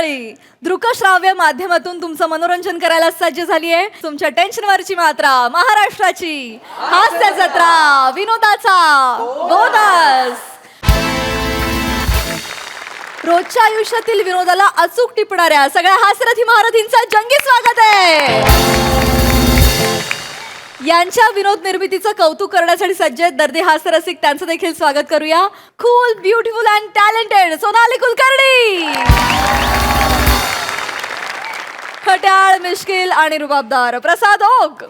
मंडळी, दृकश्राव्य माध्यमातून तुमचं मनोरंजन करायला सज्ज झाली आहे तुमच्या टेन्शनवरची मात्रा, महाराष्ट्राची हास्य जत्रा, विनोदाचा बोनस. रोजच्या आयुष्यातील विनोदाला अचूक टिपणाऱ्या सगळ्या हास्यरथी महारथींचं जंगी स्वागत आहे. यांच्या विनोद निर्मितीचं कौतुक करण्यासाठी सज्ज आहेत दर्दी हास्यरसिक. त्यांचं देखील स्वागत करूया. Cool, beautiful and talented Sonali Kulkarni. खट्याळ, मिश्किल आणि रुबाबदार प्रसाद ओक.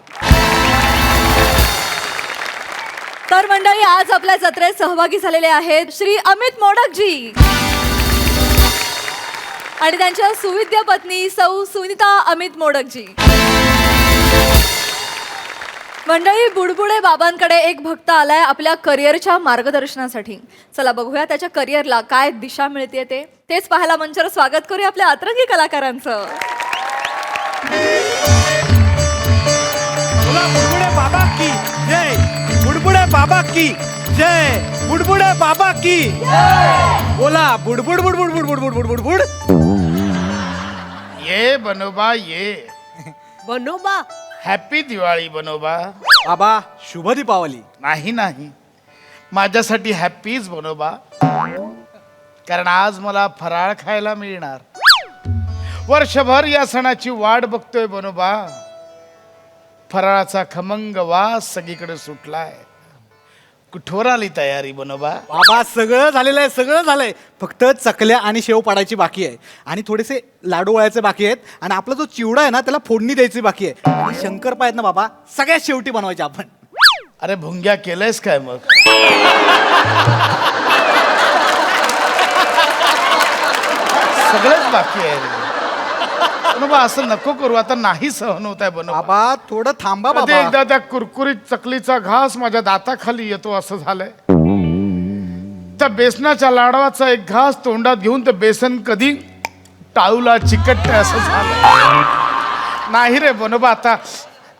तर मंडळी, आज आपल्या जत्रेत सहभागी झालेले आहेत श्री अमित मोडकजी आणि त्यांच्या सुविद्य पत्नी सौ सुनीता अमित मोडकजी. मंडळी, बुडबुडे बाबांकडे एक भक्त आलाय आपल्या करिअरच्या मार्गदर्शनासाठी. चला बघूया त्याच्या करिअरला काय दिशा मिळते तेच पाहायला मंचावर स्वागत करूया आपल्या अतरंगी कलाकारांचं. बुडबुडे बाबा की जय, बुडबुडे बाबा की जय, बुडबुडे बाबा की बोला. बुडबुड बुडबुड बुडबुड बुडबुड बुडबुड. ये बनोबा ये. बनोबा, हॅपी दिवाळी बनोबा. बाबा शुभ दीपावली. नाही नाही, माझ्यासाठी हॅपीच बनोबा, कारण आज मला फराळ खायला मिळणार. वर्षभर या सणाची वाट बघतोय बनोबा. फराळाचा खमंग वास सगळीकडे सुटलाय. कुठवर आली तयारी बनोबा? बाबा सगळं झालेलं आहे, सगळं झालंय. फक्त चकल्या आणि शेव पाडायची बाकी आहे आणि थोडेसे लाडू वळायचे बाकी आहेत आणि आपला जो चिवडा आहे ना त्याला फोडणी द्यायची बाकी आहे आणि शंकरपाळ्या आहेत ना बाबा सगळ्यात शेवटी बनवायचे आपण. अरे भुंग्या केलंयस काय मग? सगळंच बाकी आहे रे बनोबा. असं नको करू, आता नाही सहन होत आहे बनोबा. बाबा थोडं थांबा कधी बाबा. एकदा त्या कुरकुरीत चकलीचा घास माझ्या दाताखाली येतो असं झालंय. त्या बेसनाच्या लाडवाचा एक घास तोंडात घेऊन ते बेसन कधी टाळूला चिकटते असं झालं. नाही रे बनोबा,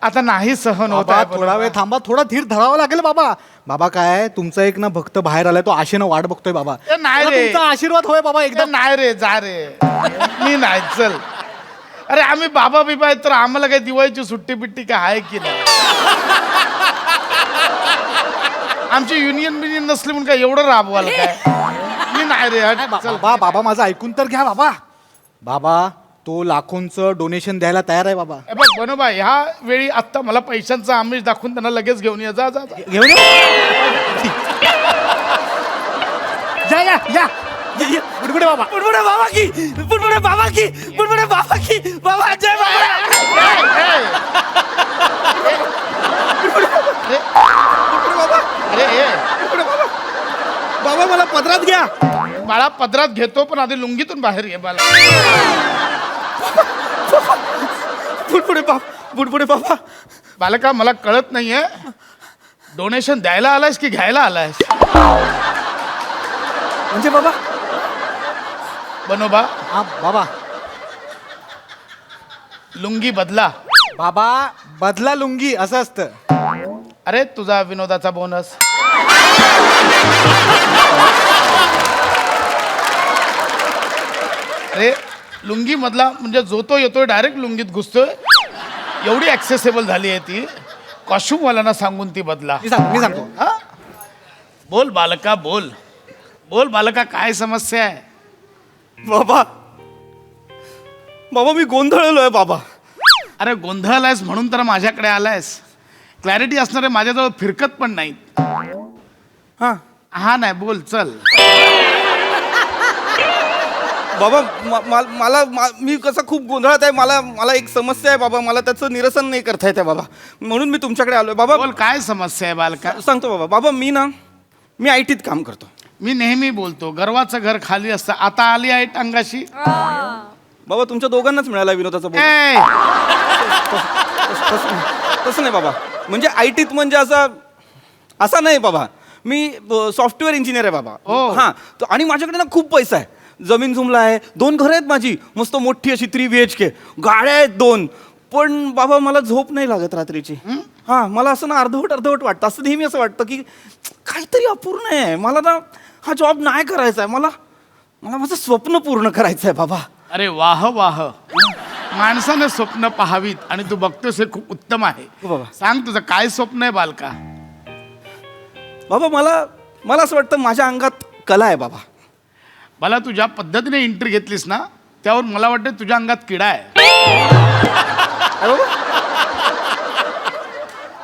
आता नाही सहन होत बाबा आहे. थोडा वेळ थांबा, थोडा धीर धरावा लागेल बाबा. बाबा काय तुमचा एक ना भक्त बाहेर आलाय, तो आशेनं वाट बघतोय बाबा. ए, नाही मला रे. तुमचा आशीर्वाद होय बाबा ए, एकदम. नाही रे, जा रे. मी नाही, चल. अरे आम्ही बाबा बिबा आहेत तर आम्हाला काही दिवाळीची सुट्टी बिट्टी काय आहे की नाही? आमची युनियन बिनियन नसली म्हणून काय एवढं राबवाल काय? मी नाही रे, हट, चल. बाबा बाबा माझं ऐकून तर घ्या बाबा. बाबा तो लाखोंचं डोनेशन द्यायला तयार आहे बाबा. ए बघ बनोबा, ह्या वेळी आत्ता मला पैशांचा आमिष दाखवून त्यांना लगेच घेऊन ये. जा जा जा. घेऊन ये. या या या. बुडबुडे बाबा, बुडबुडे बाबा की, बुडबुडे बाबा की, बुडबुडे बाबा की, बाबा जय बाबा. अरे बाबा मला पदरात घ्या. बाळा, पदरात घेतो पण आधी लुंगीतून बाहेर ये बाळा. बुडबुडे बाबा, बुडबुडे बाबा. बालका, मला कळत नाहीये, डोनेशन द्यायला आलायस की घ्यायला आलायस? म्हणजे बाबा बनोबा, हा बाबा. लुंगी बदला. बाबा बदला लुंगी असं असतं. अरे तुझा विनोदाचा बोनस. अरे लुंगी मधला म्हणजे जो तो येतोय डायरेक्ट लुंगीत घुसतोय. एवढी ऍक्सेसेबल झाली आहे ती. कॉस्ट्युमवाल्यांना सांगून ती बदला. मी सांगतो. हा? बोल बालका, बोल बोल बालका, काय समस्या आहे? बाबा, बाबा मी गोंधळलोय बाबा. अरे गोंधळलायस म्हणून तर माझ्याकडे आलायस. क्लॅरिटी असणारे माझ्याजवळ फिरकत पण नाहीत. हा हा नाही, बोल चल. बाबा मी कसं खूप गोंधळात आहे. मला एक समस्या आहे बाबा. मला त्याचं निरसन नाही करता येत आहे बाबा, म्हणून मी तुमच्याकडे आलोय बाबा. बोल, काय समस्या आहे बालका? सांगतो बाबा. बाबा मी IT त काम करतो. मी नेहमी बोलतो गर्वाचं घर खाली असतं. आता आली आहे अंगाशी. बाबा तुमच्या दोघांनाच मिळाला विनोदाचा बोल. ए, तसं नाही बाबा. म्हणजे IT त म्हणजे असा नाही बाबा. मी सॉफ्टवेअर इंजिनियर आहे बाबा. हो. हां, आणि माझ्याकडे ना खूप पैसा आहे. जमीन जुमला आहे. 2 घरं आहेत माझी, मस्त मोठी अशी 3 BHK. गाड्या आहेत 2. पण बाबा मला झोप नाही लागत रात्रीची. हां, मला असं ना अर्धवट वाटतं. असं नेहमी असं वाटतं की काहीतरी अपूर्ण आहे. मला ना हा जॉब नाही करायचा आहे. मला माझं स्वप्न पूर्ण करायचं आहे बाबा. अरे वाह वाह, माणसानं स्वप्न पाहावीत आणि तू बघतोस हे खूप उत्तम आहे. हो बाबा. सांग तुझं काय स्वप्न आहे बालका? बाबा मला असं वाटतं माझ्या अंगात कला आहे बाबा. मला तू ज्या पद्धतीने एंट्री घेतलीस ना त्यावर मला वाटतं तुझ्या अंगात किडा आहे. अरे बाबा.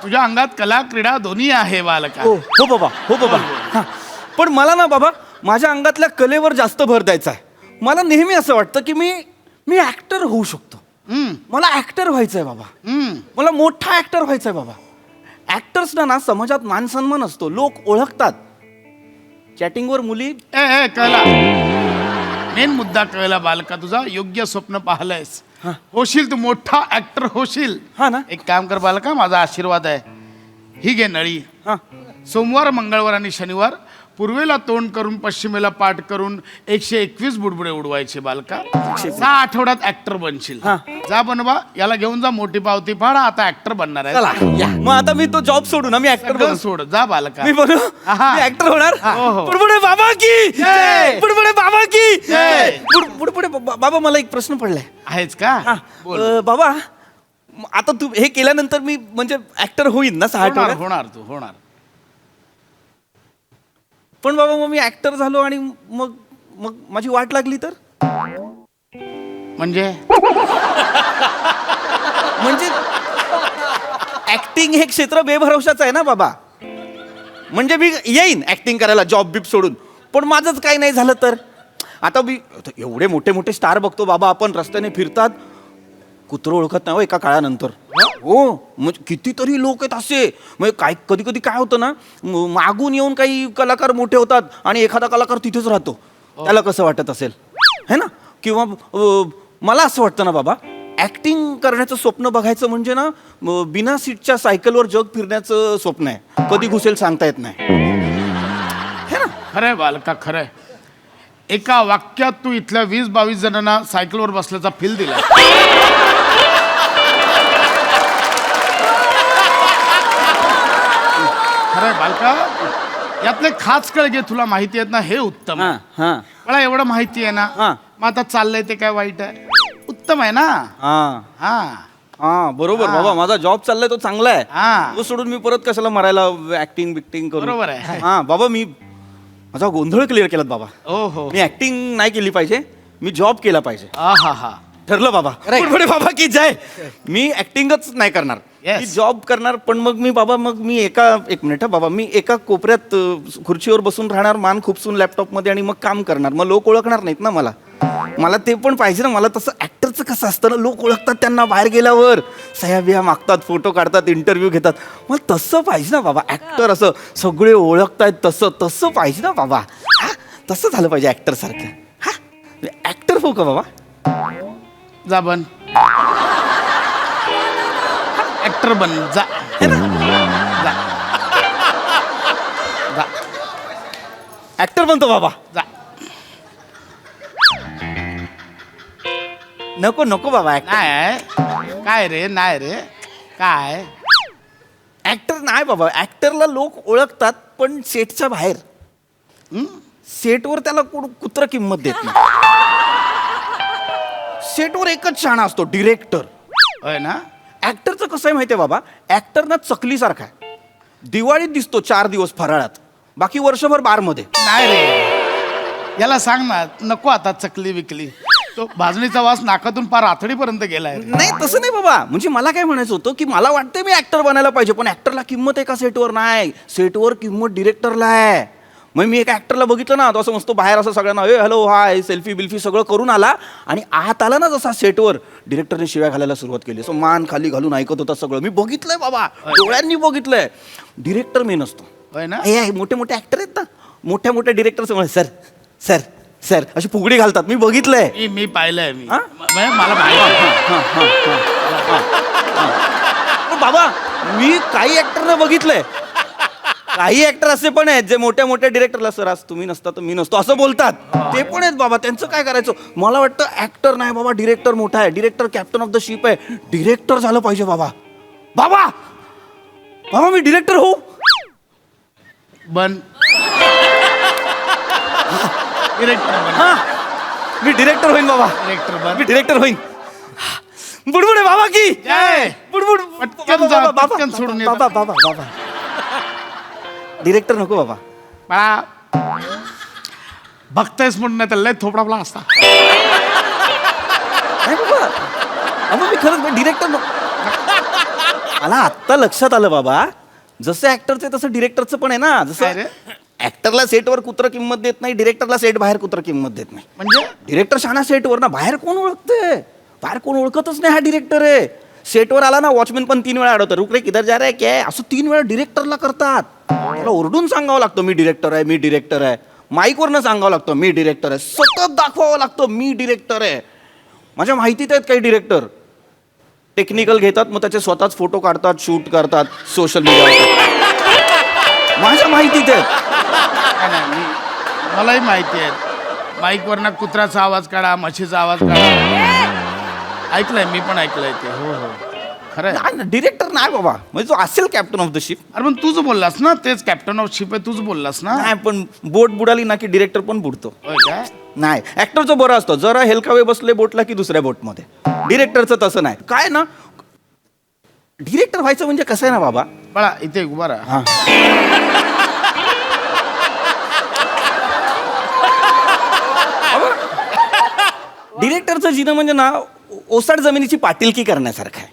तुझ्या अंगात कला क्रीडा दोन्ही आहे बालका. हो बाबा, हो बाबा. हा. पण मला ना बाबा माझ्या अंगातल्या कलेवर जास्त भर द्यायचा आहे. मला नेहमी असं वाटतं की मी ऍक्टर होऊ शकतो. मला ऍक्टर व्हायचंय बाबा. मला मोठा ऍक्टर व्हायचंय बाबा. ऍक्टर्सना ना समाजात मान सन्मान असतो, लोक ओळखतात. चॅटिंगवर मुली ए कळला, मेन मुद्दा कळला बालका तुझा. योग्य स्वप्न पाहिलंयस, होशील तू मोठा ऍक्टर होशील. हा ना. एक काम कर बालका, माझा आशीर्वाद आहे. ही घे नळी. हा. सोमवार, मंगळवार आणि शनिवार पूर्वेला तोंड करून पश्चिमेला पाठ करून 121 बुडबुडे उडवायचे बालका. 6 आठवड्यात ऍक्टर बनशील. हा. जा बनवा, याला घेऊन जा, मोठी पावती फाडा, आता ऍक्टर बनणार चला आहे. या. मग आता मी तो जॉब सोडू ना, मी ऍक्टर सगळं सोड, जा बालका. मी बनू, आहा. मी ऍक्टर होणार. हो, हो. बुडबुडे बाबा की जय. बुडबुडे बाबा की जय. बुडबुडे बाबा. मला एक प्रश्न पडलाय. आहेच का? हा. बोल. बाबा आता तू हे केल्यानंतर मी म्हणजे ऍक्टर होईन ना 6 होणार आठवड्यात? होणार तू होणार. पण बाबा मग मी ऍक्टर झालो आणि मग मग माझी वाट लागली तर? म्हणजे म्हणजे ऍक्टिंग हे क्षेत्र बेभरवशाचं आहे ना बाबा. म्हणजे मी येईन ऍक्टिंग करायला जॉब बिब सोडून, पण माझंच काही नाही झालं तर? आता मी एवढे मोठे मोठे स्टार बघतो बाबा, आपण रस्त्याने फिरतात, कुत्रं ओळखत नाही हो एका काळानंतर. हो म्हणजे कितीतरी लोक आहेत असे. म्हणजे काय कधी कधी काय होतं ना, मागून येऊन काही कलाकार मोठे होतात आणि एखादा कलाकार तिथेच राहतो. त्याला कसं वाटत असेल है ना? किंवा मला असं वाटतं ना बाबा, ऍक्टिंग करण्याचं स्वप्न बघायचं म्हणजे ना बिना सीटच्या सायकलवर जग फिरण्याचं स्वप्न आहे. कधी घुसेल सांगता येत नाही, है ना? खरंय बालका, खरंय. एका वाक्यात तू इथल्या 20-22 जणांना सायकलवर बसल्याचा फील दिला. खरंय बालका, यातले खास कळ घे, तुला माहिती आहेत ना, हे उत्तम आहे. हां हां मला एवढं माहिती आहे ना, हां. मग आता चाललंय ते काय वाईट आहे? उत्तम आहे ना. हां हा हां बरोबर हां. बाबा. माझा जॉब चाललाय तो चांगला आहे. हां. तो सोडून मी परत कशाला मरायला ऍक्टिंग बिक्टिंग करू? बरोबर आहे. हां बाबा, मी माझा गोंधळ क्लिअर केलात बाबा. ओ हो. मी ऍक्टिंग नाही केली पाहिजे, मी जॉब केला पाहिजे. हा हा. ठरलं बाबा. पुढे बाबा की जय. मी ऍक्टिंगच नाही करणार, Yes. मी जॉब करणार. पण मग मी बाबा, मग मी एक मिनिट बाबा, मी एका कोपऱ्यात खुर्चीवर बसून राहणार, मान खुपसून लॅपटॉपमध्ये, आणि मग काम करणार. मग लोक ओळखणार नाहीत ना मला. मला ते पण पाहिजे ना. मला तसं ऍक्टरचं कसं असतं ना, लोक ओळखतात त्यांना, बाहेर गेल्यावर सह्या बिया मागतात, फोटो काढतात, इंटरव्ह्यू घेतात. मला तसं पाहिजे ना बाबा. ऍक्टर असं सगळे ओळखतायत तसं पाहिजे ना बाबा. हा, तसं झालं पाहिजे ऍक्टर सारखं. हा, ऍक्टर हो का बाबा? जा बन, ऍक्टर बन, जा. जा जा ऍक्टर बनतो बाबा. जा. नको नको बाबा, नाही काय रे, नाही रे काय. ऍक्टर नाही बाबा. ऍक्टरला लोक ओळखतात पण सेटच्या बाहेर. सेटवर त्याला कोण कुत्र किंमत देत नाही. सेटवर एकच शाणा असतो, डिरेक्टर. होय ना. ऍक्टरचं कसं आहे माहितीये बाबा, ऍक्टर ना चकलीसारखा आहे. दिवाळीत दिसतो 4 दिवस फराळात, बाकी वर्षभर बारमध्ये. नाही रे, याला सांग ना नको आता चकली विकली. तो भाजणीचा वास नाकातून पार आथडीपर्यंत गेलाय. नाही तसं नाही बाबा. म्हणजे मला काय म्हणायचं होतं की मला वाटतं मी ऍक्टर बनायला पाहिजे, पण ऍक्टरला किंमत एका सेटवर नाही, सेटवर किंमत डिरेक्टरला आहे. मग मी एका ऍक्टरला बघितलं ना, तो असं मस्त बाहेर असं सगळ्यांना ए हॅलो हाय सेल्फी बिल्फी सगळं करून आला, आणि आत आला ना जसा सेटवर, डिरेक्टरने शिव्या घालायला सुरुवात केली. असं मान खाली घालून ऐकत होता सगळं. मी बघितलंय बाबा, डोळ्यांनी बघितलंय. डिरेक्टर मेन असतो. होय ना. हे मोठे मोठे ऍक्टर आहेत ना, मोठ्या मोठ्या डिरेक्टर समोर सर सर सर अशी फुगडी घालतात. मी बघितलंय. मी पाहिलंय. मी हा? मला माहिती. पण बाबा मी काही ऍक्टरना बघितलंय, काही ऍक्टर असे पण आहेत जे मोठ्या मोठ्या डिरेक्टरला सर आज तुम्ही नसता तर मी नसतो असं बोलतात. ते पण आहेत बाबा. त्यांचं काय करायचं? मला वाटतं ऍक्टर नाही बाबा, डिरेक्टर मोठा आहे. Director captain of the ship आहे. डिरेक्टर झालं पाहिजे बाबा. बाबा बाबा मी डिरेक्टर हो. बन डिरेक्टर बन. हा मी डिरेक्टर होईन बाबा. Director बन. मी डिरेक्टर होईन. बुडबुडे बाबा की जय. बुडबुड पटकन जा, पटकन सोडून ये. बाबा बाबा बाबा डिरेक्टर नको बाबा. बाळा बघतायस म्हणून नाही तर लय थोपडापला असता. नाही बाबा बाबा मी खरंच डिरेक्टर मला आत्ता लक्षात आलं बाबा. जसं ऍक्टरचं तसं डिरेक्टरचं पण आहे ना. काय जसं रे? ऍक्टरला सेटवर कुत्र किंमत देत नाही, डिरेक्टरला सेट बाहेर कुत्र किंमत देत नाही. म्हणजे डिरेक्टर शाणा सेटवर ना, बाहेर कोण ओळखते? बाहेर कोण ओळखतच नाही हा डिरेक्टर आहे. सेटवर आला ना वॉचमॅन पण 3 वेळा अडवतो, रुक रे किधर जा रहा है क्या है? असं 3 वेळा डिरेक्टरला करतात. त्याला ओरडून सांगावं लागतं मी डिरेक्टर आहे, मी डिरेक्टर आहे. माईकवरनं सांगावं लागतं मी डिरेक्टर आहे. सतत दाखवावं लागतं मी डिरेक्टर आहे. माझ्या माहितीत आहेत काही डिरेक्टर टेक्निकल घेतात, मग त्याचे स्वतःच फोटो काढतात, शूट करतात, सोशल मीडियावर. माझ्या माहितीत आहेत. काय नाही, मलाही माहिती आहे. माईकवरनं कुत्र्याचा आवाज काढा, म्हशीचा आवाज काढा. ऐकलंय, मी पण ऐकलंय ते. हो हो खरं आहे. डिरेक्टर नाही बाबा, म्हणजे जो असेल कॅप्टन ऑफ द शिप. अरे पण तूच बोललास ना, तेच कॅप्टन ऑफ शिप आहे, तूच बोललास ना. नाही पण बोट बुडाली ना की डिरेक्टर पण बुडतो. होय काय? नाही ऍक्टरचं बरं असतं, जरा हेलकावे बसले बोटला की दुसऱ्या बोटमध्ये. डिरेक्टरचं तसं नाही. काय ना डिरेक्टर व्हायचं म्हणजे कसं आहे ना बाबा. बाळा इथे उभा राहा. हा डिरेक्टरचं जिणं म्हणजे ना ओसाड जमिनीची पाटीलकी करण्यासारखं आहे.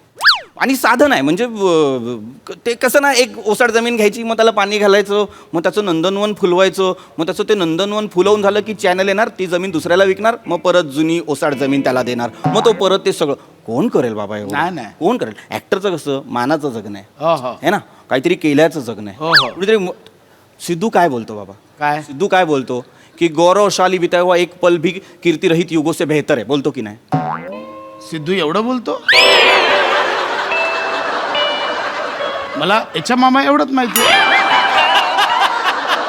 आणि साधन आहे म्हणजे ते कसं ना, एक ओसाड जमीन घ्यायची, मग त्याला पाणी घालायचं, मग त्याचं नंदनवन फुलवायचं, मग त्याचं ते नंदनवन फुलवून झालं की चॅनल येणार, ती जमीन दुसऱ्याला विकणार, मग परत जुनी ओसाड जमीन त्याला देणार, मग तो परत ते सगळं कोण करेल बाबा नाही, एवढं? नाही. कोण करेल? ऍक्टरचं कसं मानाचं जगणं हो हो आहे ना, काहीतरी केल्याचं जगणं हो, आहे. हो. कुठेतरी सिद्धू काय बोलतो बाबा? काय? सिद्धू काय बोलतो की गौरवशाली बिताया हुआ एक पल भी कीर्ती रहित युगों से बेहतर है, बोलतो की नाही? सिद्धू एवढं बोलतो? मला याच्या मामा एवढंच माहिती.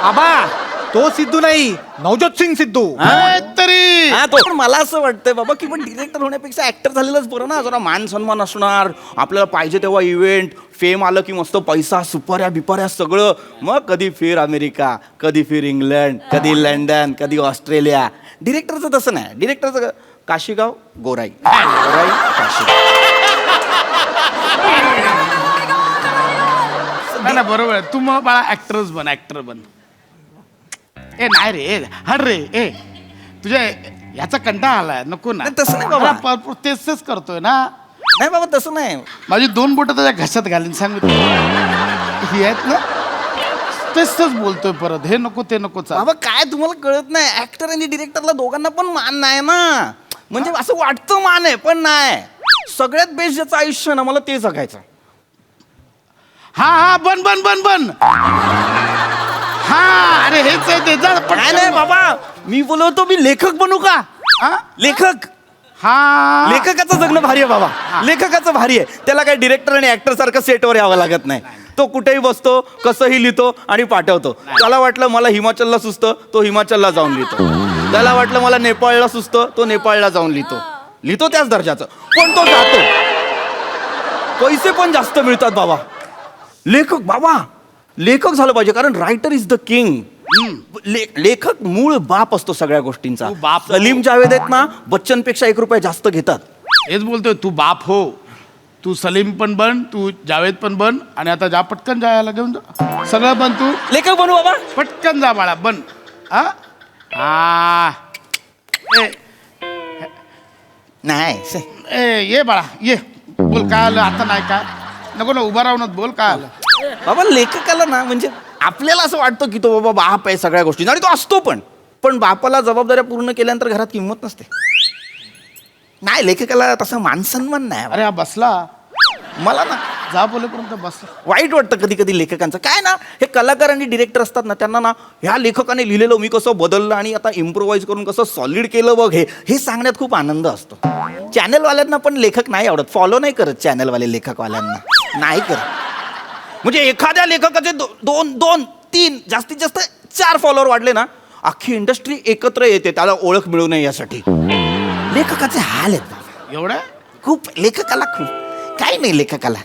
आबा तो सिद्धू नाही, नवजोत सिंग सिद्धू. तरी हा, तो पण मला असं वाटतंय बाबा की पण डिरेक्टर होण्यापेक्षा ऍक्टर झालेलंच बरं ना. जरा मान सन्मान असणार, आपल्याला पाहिजे तेव्हा इव्हेंट, फेम आलं की मस्त पैसा, सुपाऱ्या बिपाऱ्या सगळं. मग कधी फिर अमेरिका, कधी फिर इंग्लंड, कधी लंडन, कधी ऑस्ट्रेलिया. डिरेक्टरचं तसं नाही. डिरेक्टरचं काशीगाव गोराई, गोराई काशीगाव. नाही ना, बरोबर आहे. तू मग बाळा ऍक्टरच बन, ऍक्टर बन. ए नाही रे, ए हट रे. ए तुझ्या याचा कंटाळा आलाय, नको ना. नाही, तसं नाही बाबा. अरे, तेच करतोय ना. नाही बाबा तसं नाही. माझी 2 बोटं त्याच्या घशात घालीन सांग मी तुला. ही आहेत ना, तेच बोलतोय परत. हे नको ते नको. बाबा काय तुम्हाला कळत नाही, ऍक्टर आणि डिरेक्टरला दोघांना पण मान नाही ना. म्हणजे असं वाटतं मान आहे पण नाही. सगळ्यात बेस्ट ज्याचं आयुष्य ना, मला ते जगायचं. हा बन बन बन बन. हा अरे हेच आहे ते. जा नाही पटकन. नाही बाबा, मी बोलवतो मी लेखक बनू का? हा? लेखक. हा लेखकाचं जगणं भारी आहे बाबा. लेखकाचं भारी आहे. त्याला काय डिरेक्टर आणि ऍक्टर सारखं सेटवर यावं लागत नाही. तो कुठेही बसतो, कसंही लिहितो आणि पाठवतो. त्याला वाटलं मला हिमाचलला सुचतं, तो हिमाचलला जाऊन लिहितो. त्याला वाटलं मला नेपाळला सुचतं, तो नेपाळला जाऊन लिहितो त्याच दर्जाचं. पण तो जातो, पैसे पण जास्त मिळतात बाबा. लेखक बाबा, लेखक झालं पाहिजे, कारण रायटर इज द किंग. लेखक मूळ बाप असतो सगळ्या गोष्टींचा. तू बाप हो. सलीम जावेद आहेत ना, बच्चनपेक्षा 1 रुपया जास्त घेतात. हेच बोलतोय. तू बाप हो, तू सलीम पण बन, तू जावेद पण बन, आणि आता जा पटकन जायला घेऊन जा. सगळं बन तू. लेखक बनू बाबा. पटकन जा बाळा, बन. हा हा. नाही ये बाळा ये. बोल काय आलं आता? नाही काय नको ना, उभा राहूनच बोल काय आलं. बाबा लेखकाला ना, म्हणजे आपल्याला असं वाटतं की तो बाबा बाप आहे सगळ्या गोष्टी, आणि तो असतो पण बापाला जबाबदाऱ्या पूर्ण केल्यानंतर घरात किंमत नसते. नाही लेखकाला तसा मानसन्मान नाही. अरे हा बसला, मला ना जा बोलेपर्यंत बसला. वाईट वाटतं कधी कधी लेखकांचं. काय ना, हे कलाकार आणि डिरेक्टर असतात ना, त्यांना ना ह्या लेखकाने लिहिलेलं मी कसं बदललं आणि आता इम्प्रोवाइज करून कसं सॉलिड केलं बघ, हे सांगण्यात खूप आनंद असतो. चॅनलवाल्यांना पण लेखक नाही आवडत, फॉलो नाही करत चॅनलवाले लेखकवाल्यांना, नाही करत. म्हणजे एखाद्या लेखकाचे 2-3 जास्तीत जास्त 4 फॉलोअर वाढले ना, अख्खी इंडस्ट्री एकत्र येते त्याला ओळख मिळू नये यासाठी. लेखकाचे हाल आहेत बाबा. एवढं खूप लेखकाला खूप काही नाही. लेखकाला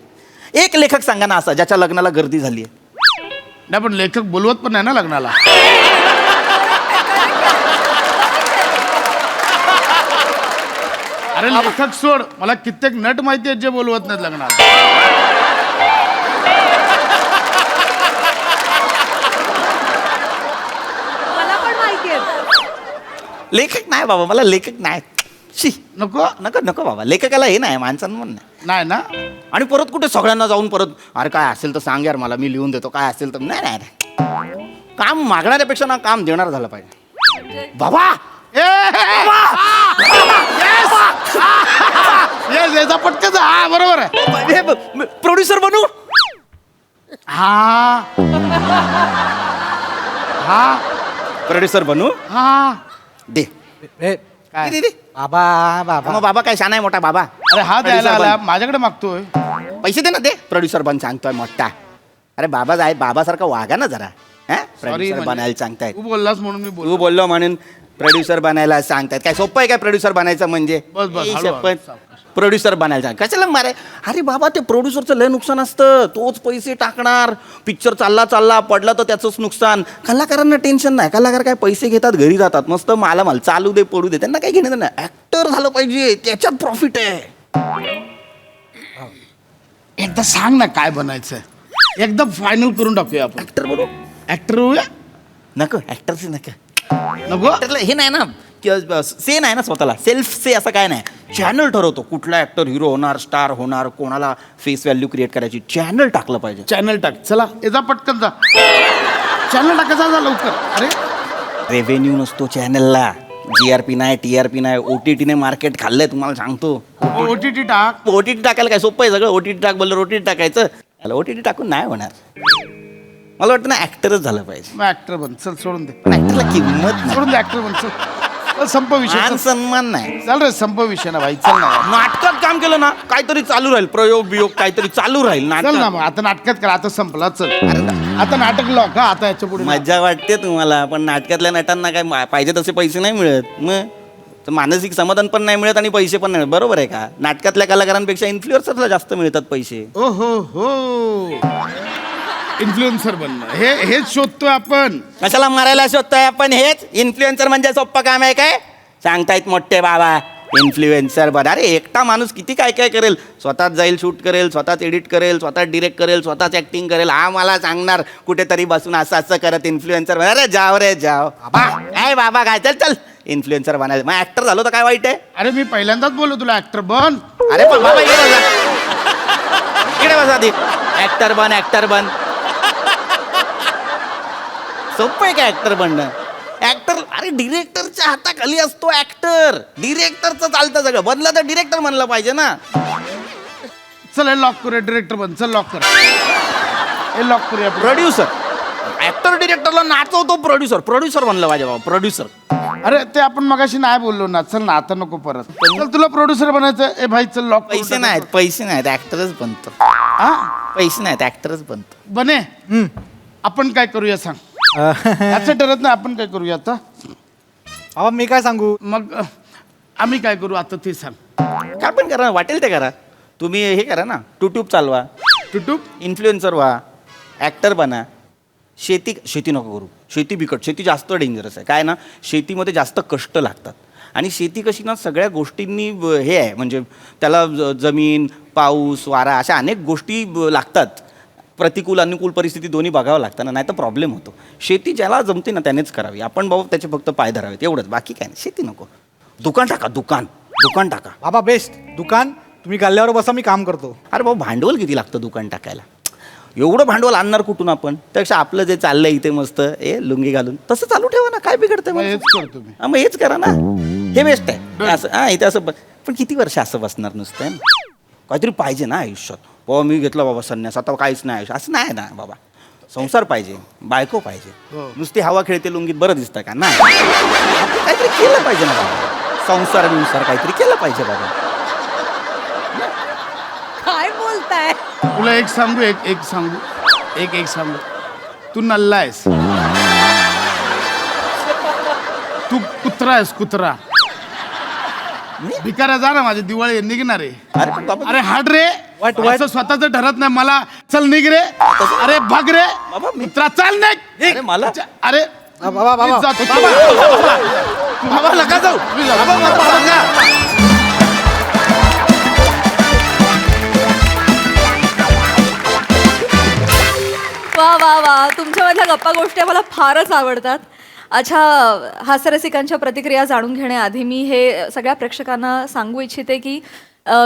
एक लेखक सांगा ना असा ज्याच्या लग्नाला गर्दी झाली आहे. नाही पण लेखक बोलवत पण नाही ना लग्नाला. अरे लेखक सोड, मला कित्येक नट माहिती आहेत जे बोलवत नाहीत लग्नात. मला पण माहिती आहे. लेखक नाही बाबा, मला लेखक नाही. शी, नको नको नको बाबा, लेखकाला हे नाही, माणसांवर नाही. नाही ना. आणि परत कुठे सगळ्यांना जाऊन परत अरे काय असेल तर सांग यार मला, मी लिहून देतो, काय असेल तर. नाही नाही नाही. काम मागणाऱ्यापेक्षा ना काम देणार झालं पाहिजे बाबा. याचा पटकन हा बरोबर आहे. प्रोड्युसर बनू. हा हा प्रोड्युसर बनू. हा. दे ए, काय? दे, दे. बाबा बाबा मग बाबा काय शाना आहे मोठा बाबा. अरे हा द्यायला Producer आला बन. माझ्याकडे मागतोय. पैसे दे ना, दे. प्रोड्युसर बन सांगतोय मोठा. अरे बाबा आहे, बाबासारखा वागा ना जरा. प्रोड्युसर बनायला सांगतायत. तू बोललास म्हणून मी तू बोल. बोललो म्हणून प्रोड्युसर बनायला सांगतायत. काय सोपं आहे काय प्रोड्युसर बनायचं म्हणजे? बस, बस, हळू, प्रोड्युसर बनायला सांग. कशाला मारे. अरे बाबा ते प्रोड्युसरचं लय नुकसान असतं. तोच पैसे टाकणार, पिक्चर चालला चालला पडला तर त्याचंच नुकसान. कलाकारांना टेन्शन नाही. कलाकार काय पैसे घेतात, घरी जातात, मस्त माल चालू दे पडू दे, त्यांना काय घेणं नाही. ऍक्टर झालं पाहिजे, त्याच्यात प्रॉफिट आहे. एकदा सांग ना काय बनायचं. एकदम फायनल करून टाकूया आपण. ऍक्टर बनू. ऍक्टर होऊया. नको ऍक्टरचे नका. नको त्यातलं हे नाही ना, से नाही ना स्वतःला, सेल्फ से असं काय नाही. चॅनल ठरवतो कुठला ऍक्टर हिरो होणार, स्टार होणार, कोणाला फेस व्हॅल्यू क्रिएट करायची. चॅनल टाकलं पाहिजे. चॅनल टाक. चला याचा पटकन जा. चॅनल टाकायचा जा लवकर. अरे रेव्हेन्यू नसतो चॅनलला. GRP नाही, TRP नाही. OTT ने मार्केट खाल्लंय तुम्हाला सांगतो. OTT टाक. OTT टाकायला काय सोपं आहे सगळं. OTT टाक बोललं OTT टाकायचं. त्याला OTT टाकून नाही होणार. मला वाटतं ना ऍक्टरच झालं पाहिजे. मग ऍक्टर बन. चल सोडून दे. पण ऍक्टरला किंमत नाही, सोडून दे ऍक्टर बन. चल चल, संप विषय. मान चल. सन्मान नाही. चल रे संप विषय ना भाई. चल ना. नाटकात काम केलं ना काहीतरी चालू राहील, प्रयोग बियोग काहीतरी चालू राहील चल ना नाटकात. मग आता नाटकात करा. आता संपला. चल आता नाटक लॉक. हा आता याच्या पुढे मज्जा वाटते तुम्हाला, पण नाटकातल्या नटांना काय पाहिजे तसे पैसे नाही मिळत. मग तर मानसिक समाधान पण नाही मिळत आणि पैसे पण नाही मिळत. बरोबर आहे का? नाटकातल्या कलाकारांपेक्षा इन्फ्लुएन्सरला जास्त मिळतात पैसे. ओ हो इन्फ्लुएन्सर बनणं हेच शोधतोय आपण. कशाला मारायला शोधतोय आपण? हेच इन्फ्लुएन्सर म्हणजे सोप्पं काम आहे काय? सांगतायत मोठे बाबा इन्फ्लुएन्सर बन. अरे एकटा माणूस किती काय काय करेल. स्वतःच जाईल, शूट करेल, स्वतःच एडिट करेल, स्वतःच डिरेक्ट करेल, स्वतःच ऍक्टिंग करेल. हा मला सांगणार कुठेतरी बसून असं असं करत इन्फ्लुएन्सर बन. अरे जाव रे जाव बाबा. काय बाबा काय, चल चल इन्फ्लुएन्सर बनायचं. मग ऍक्टर झालो तर काय वाईट आहे? अरे मी पहिल्यांदाच बोललो तुला ऍक्टर बन. अरे पण बाबा इकडे बसा, इकडे बसा आधी. ऍक्टर बन, ऍक्टर बन. सोपं आहे का ऍक्टर बनणं? ऍक्टर अरे डिरेक्टरच्या हाताखाली असतो ऍक्टर. डिरेक्टरचं चालतं सगळं. बनलं तर डिरेक्टर बनलं पाहिजे ना. चल हे लॉक करूया. डिरेक्टर बन. चल लॉक कर. हे लॉक करूया. प्रोड्युसर. ऍक्टर डिरेक्टरला नाचवतो प्रोड्युसर. प्रोड्युसर बनलं पाहिजे बाबा, प्रोड्युसर. अरे ते आपण मगाशी नाही बोललो ना. चल ना आता नको परत. चल तुला प्रोड्युसर बनायचं. ए भाई चल लॉक. पैसे नाहीत, पैसे नाहीत, ऍक्टरच बनतो. हा पैसे नाहीत, ऍक्टरच बनतो. बने. आपण काय करूया सांग. असं ठरत नाही. आपण काय करूया आता. बाबा मी काय सांगू. मग आम्ही काय करू आता ते सांग. काय पण करा, वाटेल ते करा. तुम्ही हे करा ना, ट्यूब चालवा, टुटू. इन्फ्लुएन्सर व्हा, ऍक्टर बना. शेती नको करू. शेती बिकट. शेती जास्त डेंजरस आहे. काय ना, शेतीमध्ये जास्त कष्ट लागतात. आणि शेती कशी ना सगळ्या गोष्टींनी हे आहे, म्हणजे त्याला जमीन, पाऊस, वारा अशा अनेक गोष्टी लागतात. प्रतिकूल अनुकूल परिस्थिती दोन्ही बघावं लागतं ना, नाही तर प्रॉब्लेम होतो. शेती ज्याला जमते ना त्यानेच करावी. आपण भाऊ त्याचे फक्त पाय धरावेत एवढंच, बाकी काय नाही. शेती नको. दुकान टाका, दुकान टाका. बाबा बेस्ट. दुकान तुम्ही गल्ल्यावर बसा, मी काम करतो. अरे भाऊ भांडवल किती लागतं दुकान टाकायला? एवढं भांडवल आणणार कुठून आपण? त्यापेक्षा आपलं जे चाललंय इथे मस्त लुंगी घालून तसं चालू ठेवा ना. काय बिघडतंय मग मग? हेच करतो मी. मग हेच करा ना. हे बेस्ट आहे. असं इथे असं पण किती वर्ष असं बसणार नुसतं? काहीतरी पाहिजे ना आयुष्यात. बाबा मी घेतलं बाबा संन्यास, आता काहीच नाही आयुष्य. असं नाही ना बाबा. संसार पाहिजे, बायको पाहिजे. नुसती हवा खेळते लुंगीत बरं दिसतं का? नाही. काहीतरी केलं पाहिजे ना बाबा. संसार काहीतरी केलं पाहिजे बाबा. काय बोलताय? तुला एक सांगू. एक सांगू. तू नल्ला आहेस. तू कुत्रा आहेस. कुत्रा. भिकाऱ्या जा ना. माझी दिवाळी निघणार आहे. अरे पण बाबा अरे हाड रे. वाट. असं स्वतःच ठरत नाही मला. चल निघ रे. अरे भाग रे. बाबा मी मित्रा चल निघ. अरे मला अरे बाबा बाबा मीच जातो. बाबा नका जाऊ. तुम्ही जा. बाबा मला सांगा. गप्पा गोष्टी मला फारच आवडतात. अच्छा, हास्यरसिकांच्या प्रतिक्रिया जाणून घेण्याआधी मी हे सगळ्या प्रेक्षकांना सांगू इच्छिते की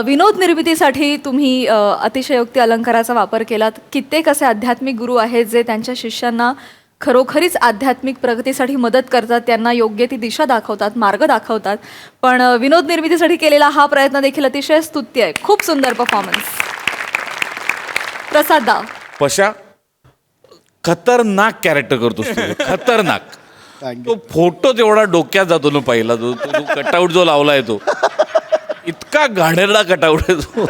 विनोद निर्मितीसाठी तुम्ही अतिशयोक्ती अलंकाराचा वापर केलात. कित्येक असे आध्यात्मिक गुरु आहेत जे त्यांच्या शिष्यांना खरोखरीच आध्यात्मिक प्रगतीसाठी मदत करतात, त्यांना योग्य ती दिशा दाखवतात, मार्ग दाखवतात. पण विनोद निर्मितीसाठी केलेला हा प्रयत्न देखील अतिशय स्तुत्य आहे. खूप सुंदर परफॉर्मन्स. प्रसाद दा, पशा खतरनाक कॅरेक्टर करतोस तू, खतरनाक. तो फोटो तेवढा डोक्यात जातो ना पहिला, तो कटआउट जो लावलाय तो इतका घाणेरडा कटआउट आहे तो.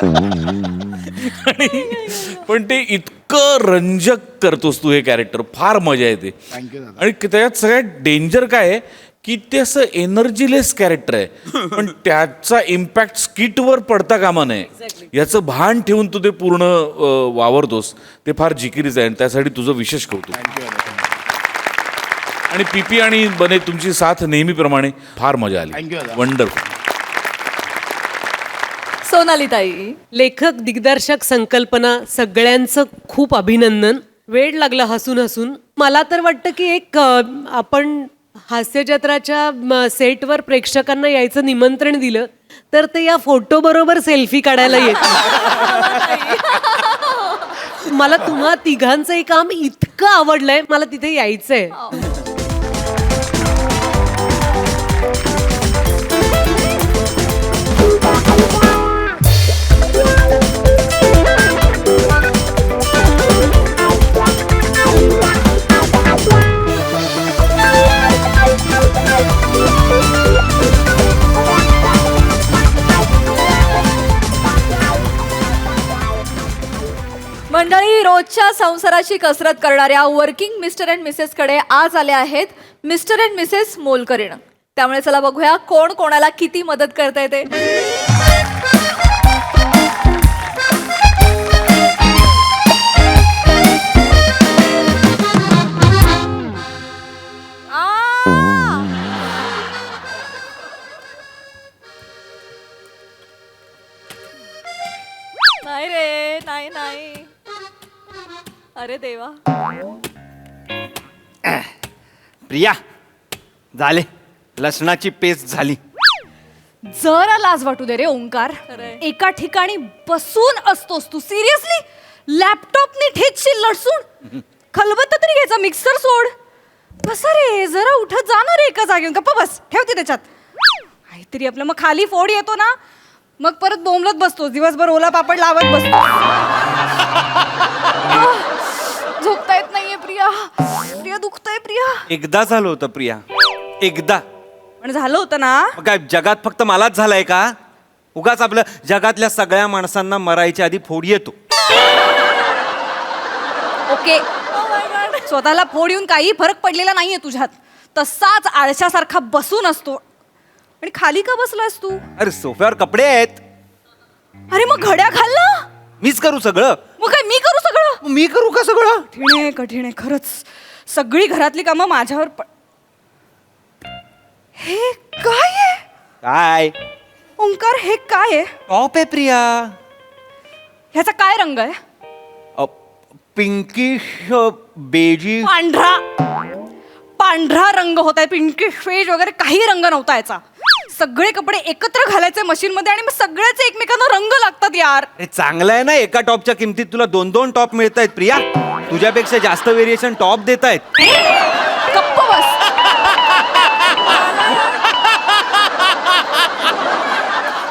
पण ते इतकं रंजक करतोस तू हे कॅरेक्टर, फार मजा येते. आणि त्याच्यात सगळ्यात डेंजर काय आहे की ते असं एनर्जीलेस कॅरेक्टर आहे, पण त्याचा इम्पॅक्ट स्किटवर पडता कामा नये याचं भान ठेवून तू ते पूर्ण वावरतोस. ते फार जिकिरीच आहे आणि त्यासाठी तुझं विशेष कौतुक. आणि पीपी आणि बने तुमची साथ नेहमीप्रमाणे फार मजा आली. वंडरफुल. सोनाली ताई. लेखक, दिग्दर्शक, संकल्पना सगळ्यांचं खूप अभिनंदन. वेळ लागला हसून हसून. मला तर वाटतं की एक आपण हास्यजत्राच्या सेटवर प्रेक्षकांना यायचं निमंत्रण दिलं तर ते या फोटो बरोबर सेल्फी काढायला येतील. मला तुम्हा तिघांचं हे काम इतकं आवडलंय, मला तिथे यायचंय. मंडळी, रोजच्या संसाराची कसरत करणाऱ्या वर्किंग मिस्टर अँड मिसेस कडे आज आले आहेत मिस्टर अँड मिसेस मोलकरीण. त्यामुळे चला बघूया कोण कोणाला किती मदत करता येते. नाही रे, नाही नाही. अरे देवा. प्रिया, झाले, लसणाची पेस्ट झाली. जरा लाज वाटू दे रे ओंकार. खरंय. एका ठिकाणी बसून असतोस तू, सिरियसली लॅपटॉपने ठेचशील लडसून. खलबत्ता तरी घ्यायचा, मिक्सर सोड. बसा रे, जरा उठत जा ना रे एका जागेवर. गप्पा बस, ठेवते त्याच्यात काहीतरी आपलं. मग खाली फोड येतो ना, मग परत बोंबलत बसतो दिवसभर, ओला पापड लावत बसतो. झोपता येत नाहीये प्रिया. प्रिया दुखतंय प्रिया. एकदा झालं होतं प्रिया, एकदा. पण झालं होतं ना. मग काय जगात फक्त मलाच झालंय का? उगाच आपलं जगातल्या सगळ्या माणसांना मरायच्या आधी फोड येतो. ओके, स्वतःला फोड येऊन काही फरक पडलेला नाहीये तुझ्यात. तसाच आळशासारखा बसून असतो. आणि खाली का बसलास तू? अरे सोफ्यावर कपडे आहेत, अरे मग घड्या घाल ना. मीच करू सगळं. मग काय मी करू सगळं? मी करू का सगळं? कठीण आहे, कठीण आहे खरंच. सगळी घरातली कामं माझ्यावर हे काय आहे काय ओंकार? हे काय आहे? टॉप आहे प्रिया. ह्याचा काय रंग आहे? पिंकिश बेजी. पांढरा. पांढरा रंग होता. पिंकिश फेज वगैरे काही रंग नव्हता याचा. सगळे कपडे एकत्र घालायचे मशीन मध्ये आणि मग सगळ्याचे एकमेकांना रंग लागतात यार. अरे चांगलं आहे ना, एका टॉपच्या किमतीत तुला 2-2 टॉप मिळत आहेत प्रिया. तुझ्यापेक्षा जास्त व्हेरिएशन टॉप देत आहेत. गप्प बस.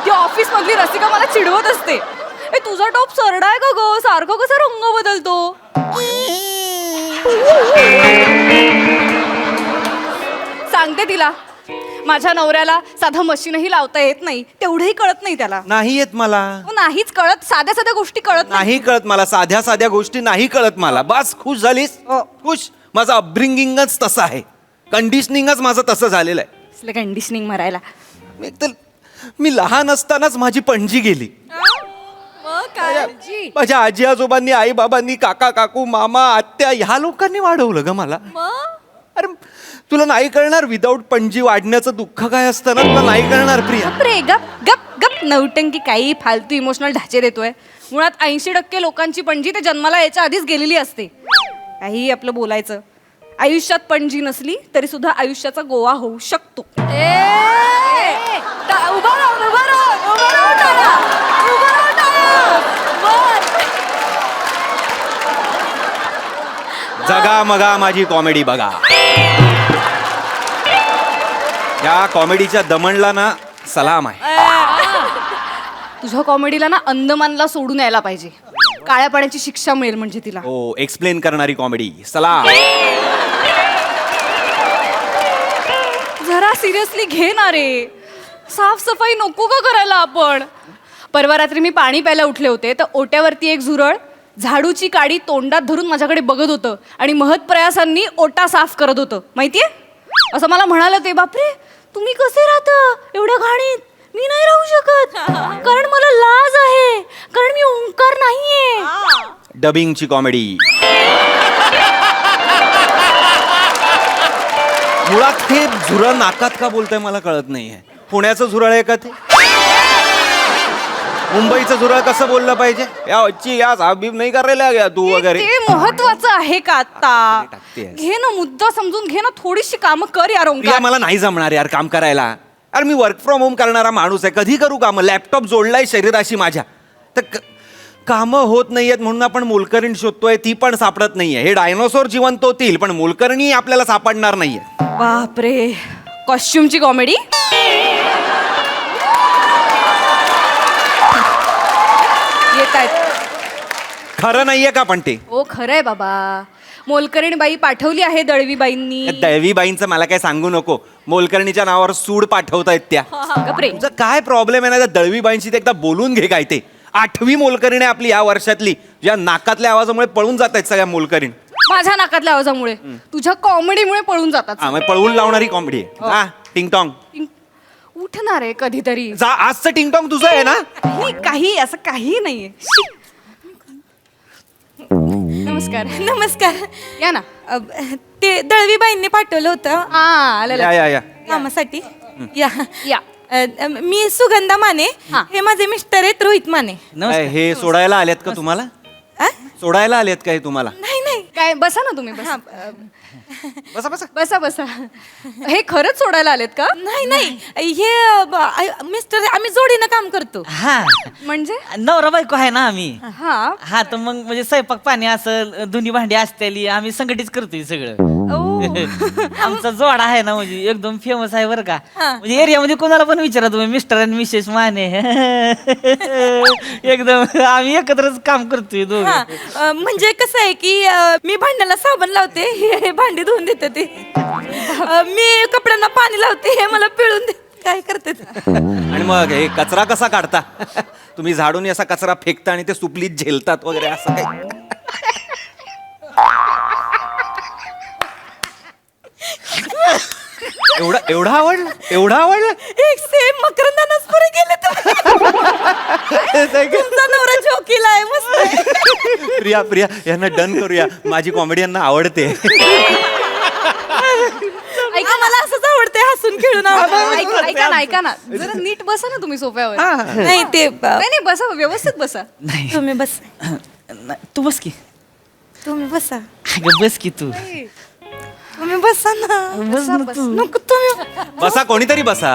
ती ऑफिस मधली रसिका मला चिडवत असते, ए तुझा टॉप सरडा आहे का ग, सारखं कसा रंग बदलतो. सांगते तिला, माझ्या नवऱ्याला साधं मशीनही लावता येत नाही, तेवढंही कळत नाही त्याला. नाही येत मला. नाहीच कळत, साध्या साध्या गोष्टी कळत नाही कळत मला, साध्या साध्या गोष्टी नाही कळत मला. बस खुश झालीस? खुश. माझं अपब्रिंगिंगच तसं आहे, कंडिशनिंगच माझं तसं झालेलं आहे. कंडिशनिंग मारायला. मी लहान असतानाच माझी पणजी गेली. मग काय? माझ्या आजी आजोबांनी, आई बाबांनी, काका काकू, मामा, आत्या ह्या लोकांनी वाढवलं ग मला. मग अरे तुला नाही कळणार, विदाऊट पणजी वाढण्याचं दुःख काय असतं ना, तुला नाही कळणार प्रिया. गप रे, गप गप गप. नौटंकी काही फालतू इमोशनल ढाचे देतोय. मुळात 80% लोकांची पणजी ते जन्माला याच्या आधीच गेलेली असते. काही आपलं बोलायचं. आयुष्यात पणजी नसली तरी सुद्धा आयुष्याचा गोवा होऊ शकतो. उभा राहून टाळा. बर. जगा मगा माझी कॉमेडी बघा. या कॉमेडीच्या दमणला ना सलाम आहे. तुझ्या कॉमेडीला ना अंदमानला सोडून यायला पाहिजे. काळ्या पाण्याची शिक्षा मिळेल म्हणजे तिला. हो, एक्सप्लेन करणारी कॉमेडी सलाम. जरा सिरियसली घे ना रे. साफसफाई नको का करायला आपण? परवा रात्री मी पाणी प्यायला उठले होते तर ओट्यावरती एक झुरळ झाडूची काडी तोंडात धरून माझ्याकडे बघत होतं आणि महत् प्रयासांनी ओटा साफ करत होतं. माहितीये, असं मला म्हणालं ते, बापरे तुम्ही कसे राहता एवढ्या घाणीत? मी नाही राहू शकत कारण मला लाज आहे, कारण मी ओंकार नाहीये. डबिंगची कॉमेडी. मुळात हे झुरळ नाकात का बोलतंय मला कळत नाहीये. पुण्याचं झुरळ आहे का ते? मुंबईचं झुरळ कसं बोललं पाहिजे? या अच्छी या साबीब नाही करायला गया तू वगैरे. ते महत्वाचं आहे का आता? टाकतेयस. घे ना, मुद्दा समजून घे ना, थोडीशी कामं कर यार प्रिया, ओंकार. मला नाही जमणार यार काम करायला. अरे मी वर्क फ्रॉम होम करणारा माणूस आहे, कधी करू काम? लॅपटॉप जोडलाय शरीराशी माझ्या, तर कामं होत नाहीयेत म्हणून आपण मोलकरीण शोधतोय, ती पण सापडत नाहीये. हे डायनोसॉर जिवंत होतील पण मोलकरणी आपल्याला सापडणार नाहीये. बापरे, कॉस्ट्युमची कॉमेडी. येत आहेत. खरं नाहीये का पण ते? हो खरंय बाबा. मोलकरीण बाई पाठवली आहे दळवीबाईंनी. दळवीबाईंचं मला काय सांगू नको. मोलकर्णीच्या नावावर सूड पाठवतायत त्या. गप्रे. तुमचं काय प्रॉब्लेम आहे ना त्या दळवीबाईंशी? ते एकदा बोलून घे काय ते. 8वी मोलकरीण आहे आपली या वर्षातली, ज्या नाकातल्या आवाजामुळे पळून जात आहेत सगळ्या मोलकरीण. माझ्या नाकातल्या आवाजामुळे, तुझ्या कॉमेडीमुळे पळून जातात. हा, मग पळवून लावणारी कॉमेडी आहे. हा, टिंग टॉंग. उठणार आहे कधीतरी. जा, आजचं टिंग टॉंग तुझं आहे ना? काही असं काही नाहीये. नमस्कार. नमस्कार. या ना. ते दळवीबाईंनी पाठवलं होतं हा आलेलं. या. कामासाठी. या या. मी सुगंधा माने. हा. हे माझे मिस्टर आहेत रोहित माने. हे सोडायला आलेत का तुम्हाला? आ? सोडायला आलेत का हे तुम्हाला? नाही नाही. काय, बसा ना तुम्ही. बसा बसा बसा. बसा बसा. हे खरंच सोडायला आलेत का? नाही नाही. हे मिस्टर आम्ही जोडीनं काम करतो. हा म्हणजे? नवरा बायको आहे ना आम्ही. हा. हा तर मग म्हणजे स्वयंपाक पाणी असं धुनी भांडी असतेली आम्ही संघटित करतोय सगळं. आमचा जोडा आहे ना म्हणजे एकदम फेमस आहे बरं का. म्हणजे एरियामध्ये कोणाला पण विचारा तुम्ही मिस्टर आणि मिसेस माने. एकदम आम्ही एकत्रच काम करतोय दोघं. म्हणजे कसं आहे की मी भांड्याला साबण लावते, हे भांडी धुवून देते ते. मी कपड्यांना पाणी लावते, हे मला पिळून दे. काय करते? आणि मग हे कचरा कसा काढता? तुम्ही झाडून असा कचरा फेकता आणि ते सुपलीत झेलतात वगैरे असं काही? एवढं आवडलं? एवढं आवडलं? एक सेम मकरंदानाच पुढे गेले तुमचा नवरा जोकीला आहे मस्त. प्रिया यांना डन करूया. माझी कॉमेडी यांना आवडते. मला असंच आवडते हसून खेळून आवडतं. ऐका ना, जरा नीट बसा ना तुम्ही सोफ्यावर. नाही ते नाही बसा, व्यवस्थित बसा. नाही तुम्ही बस. नाही, तू बस की. तुम्ही बसा. अगं बस की तू. तुम्ही बसा ना. बस ना तू. नको तुम्ही. बसा, कोणीतरी बसा.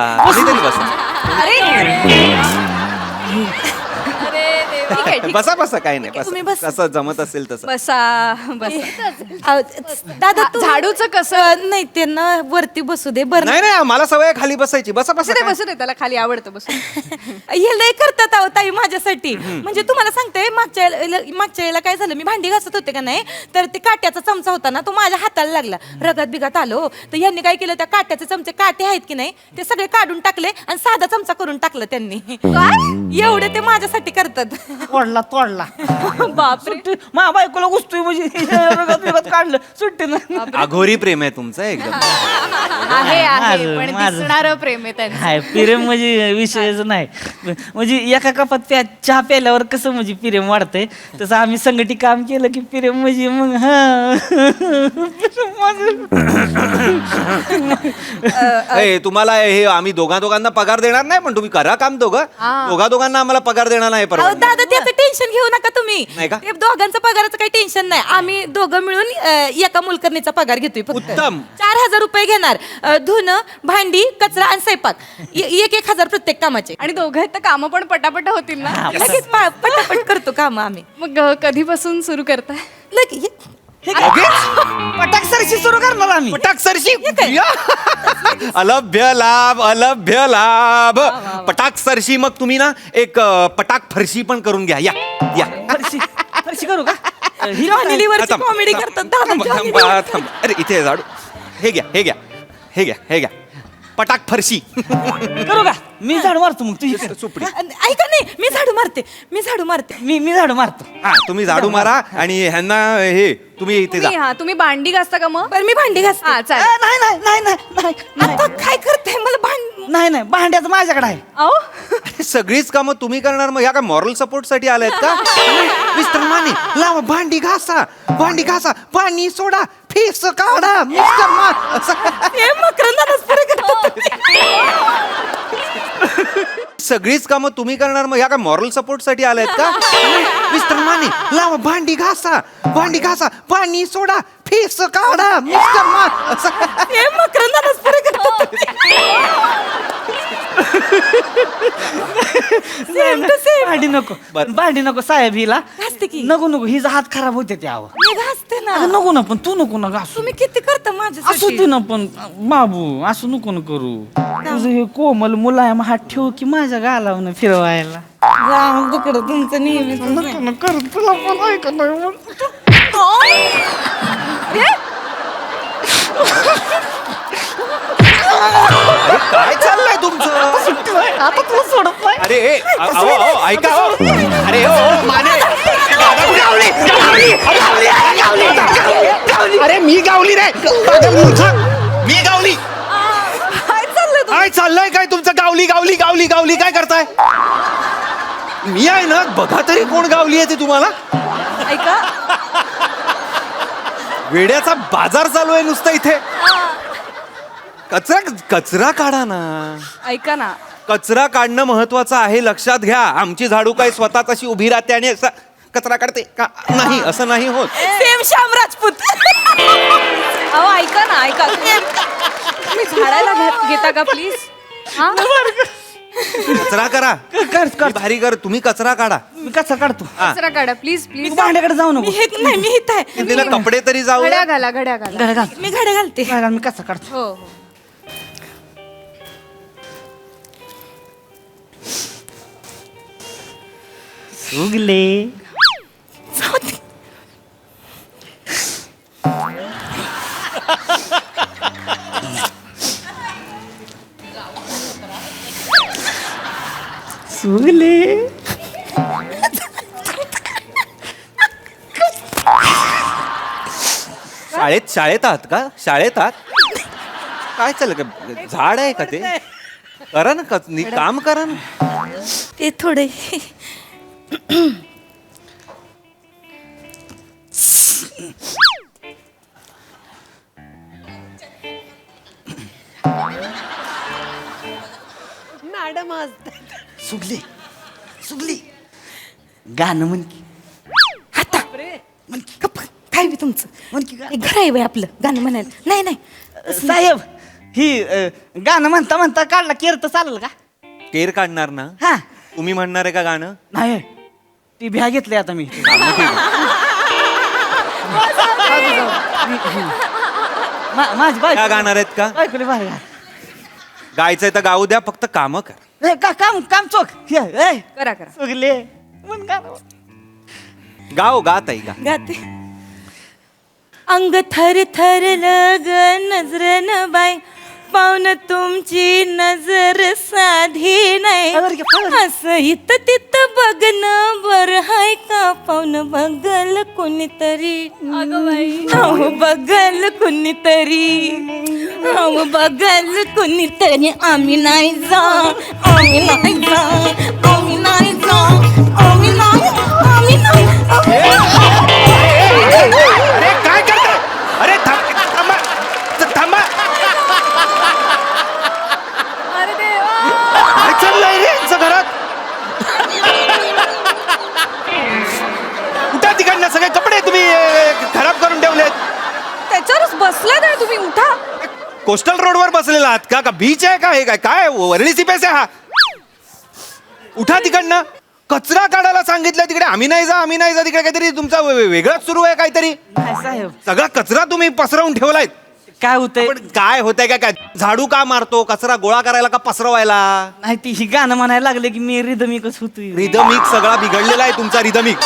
ठीक आहे, ठीक. बसा बसा, काही नाही. तुम्ही बसा, बसा. कसं जमत असेल तसं. बसा बसा. दादा तू झाडूचं कसं? नाही ते ना वरती बसू दे बरं. नाही मला सवय आहे खाली बसायची. बसा बसा. काय? बसू दे, त्याला खाली आवडतं. बसू. हे लय करतात अहो ताई माझ्यासाठी. म्हणजे तुम्हाला सांगते मागच्या वेळेला काय झालं, मी भांडी घासत होते का नाही, तर ते काट्याचा चमचा होता ना, तो माझ्या हाताला लागला. रगात बिगात आलो तर यांनी काय केलं, त्या काट्याचे चमचे काटे आहेत की नाही ते सगळे काढून टाकले आणि साधा चमचा करून टाकलं त्यांनी. एवढे ते माझ्यासाठी करतात. तोडला बापरे. मा बायकोला घुसतोय म्हणजे रगत बिगत काढलं सुट्टीनं. अघोरी प्रेम आहे तुमचं एकदम. आहे पण माझं. दिसणारं प्रेम आहे त्यांचं. हाय प्रेम म्हणजे विषयच नाही. म्हणजे एका कपात चहा प्यायल्यावर कसं म्हणजे प्रेम वाढतंय तसं आम्ही संघटित काम केलं की प्रेम म्हणजे मग तुम्हाला हे आम्ही दोघांना पगार देणार नाही, पण तुम्ही करा काम दोघांना आम्हाला पगार देणार नाही अहो परवा. दादा त्याचं टेन्शन घेऊ नका तुम्ही नाही का? ते दोघांचं पगाराचं काही टेन्शन नाही आम्ही दोघं मिळून एका मोलकरणीचा पगार घेतोय फक्त उत्तम. 4,000 रुपये घेणार धुणं भांडी कचरा आणि स्वयंपाक 1,000 प्रत्येक कामाचे आणि दोघं आहेत तर कामं पण पटापट होतील ना लगेच पटापट करतो काम आम्ही मग कधीपासून सुरू करताय लगेच पटाक सरशी सुरू करणार आम्ही पटाक सरशी अलभ्य लाभ पटाक सरशी. मग तुम्ही ना एक पटाक फरशी पण करून घ्या. या या फरशी फरशी करू का ही जॉनी लिव्हरची थांब, कॉमेडी थांब, करतात दादा थांब, जॉनी थांब, थांब. अरे इथे झाडू हे घ्या पटाक फरशी. करू का मी झाडू मारतो मग तुझी सुपडी. ऐका नाही मी झाडू मारते मी झाडू मारतो हा तुम्ही झाडू मारा आणि ह्यांना हे तुम्ही इथे जा. हा तुम्ही भांडी घासता का मग बरं मी भांडी घासते हा चालेल नाही आता काय करते मला भांड नाही भांड्याचं माझ्याकडे आहे अहो सगळीच कामं तुम्ही करणार मग ह्या काय मॉरल सपोर्ट साठी आलायत का? मिस्टर माने लावा भांडी घासा पाणी सोडा फेस काढा मिस्टर मान हे मकरंदालाच पुढे करतात सगळीच कामं तुम्ही करणार मग ह्या काय मॉरल सपोर्ट साठी आलायत का? मिस्टर माने लावा भांडी घासा पाणी सोडा फेस काढा मिस्टर मान हे मकरंदालाच पुढे करतात सेम टू सेम भांडी नको साहेब हिला घासते की नको हिचा हात खराब होते ते आव मी घासते ना नको ना पण तू नको ना घासू तुम्ही किती करता असू माझ्यासाठी दे ना पण बाबू असं नको ना करू तुझं हे कोमल मुलायम हात ठेवू की माझ्या गालावनं फिरवायला जा तिकडं तुमचं नेहमी कर तुला पण ऐक काय चाललंय तुमचं? आता तुला सोडत नाही अरे अहो ऐका हो. अरे हो माने दादा कुठे गावली? अरे मी गावली रे पागल मूर्ख. मी गावली. काय चाललंय काय तुमचं? गावली काय करताय? मी आहे ना बघा तरी कोण गावली आहे ती तुम्हाला. ऐका वेड्याचा बाजार चालू आहे नुसता इथे. कचरा काढा ना. ऐका ना कचरा काढणं महत्वाचं आहे लक्षात घ्या. आमची झाडू काय स्वतःच अशी उभी राहते आणि असं कचरा काढते का? नाही असं नाही होत. सेम श्याम राजपूत अहो ऐका तुम्ही झाडायला घेता का प्लीज हा कचरा करा. भारी कर. तुम्ही कचरा काढा. मी कसा काढतो कचरा काढा प्लीज तू प्लीज भांड्याकडे जाऊ नको मी हित आहे तिला कपडे तरी जाऊ घड्या द्या. घाला घड्या घाला घड्या घाल मी घड्या घालते घड्या घाल, मी कसा काढतो हो हो उगले सुगले शाळेत आहात का? शाळेत आहात काय चाललं का? झाड आहे का ते? करा ना काम करा ना. ते थोडे मॅडम सुगली गाणं म्हण की काय बी तुमचं हे घर आहे बाई आपलं गाणं म्हणायला नाही साहेब ही गाणं म्हणता काढला केर तर चालेल का? केर काढणार ना? हा तुम्ही म्हणणार आहे का गाणं? नाही ती भ्या घेतली आता मी माझी काय बायको गाणार आहेत का? बायकोली बाहेर गायचंय तर गाऊ द्या फक्त काम कर. काम चोख करा सुगले म्हण गाणं गात आहे गा. गाते अंग थर थर लग नजरन बाई पाहुन तुमची नजर साधी नाही असं इथं तिथं बघणं बर हाय का पाहुन बघल कोणीतरी बघल कोणीतरी बघल कोणीतरी आम्ही नाही जा आम्ही नाही जा आम्ही नाही जा आम्ही नाही आम्ही नाही अरे काय करता? अरे थांबा. अरे देवा काय चाललंय रे यांच्या घरात? कोस्टल रोडवर बसलेला आहात का बीच आहे का हे काय काय वरळी सिपेस आहे हा उठा तिकडनं कचरा काढायला सांगितलं तिकडे आम्ही नाही जा तिकडे काहीतरी तुमचा वेगळंच सुरू आहे काहीतरी नाही साहेब सगळा कचरा तुम्ही पसरवून ठेवलाय काय होतंय पण काय होतंय काय झाडू का मारतो कचरा गोळा करायला का पसरवायला नाही ती ही गाणं म्हणायला लागले की मी रिदमिकच होतोय रिदमिक सगळा बिघडलेला आहे तुमचा रिदमिक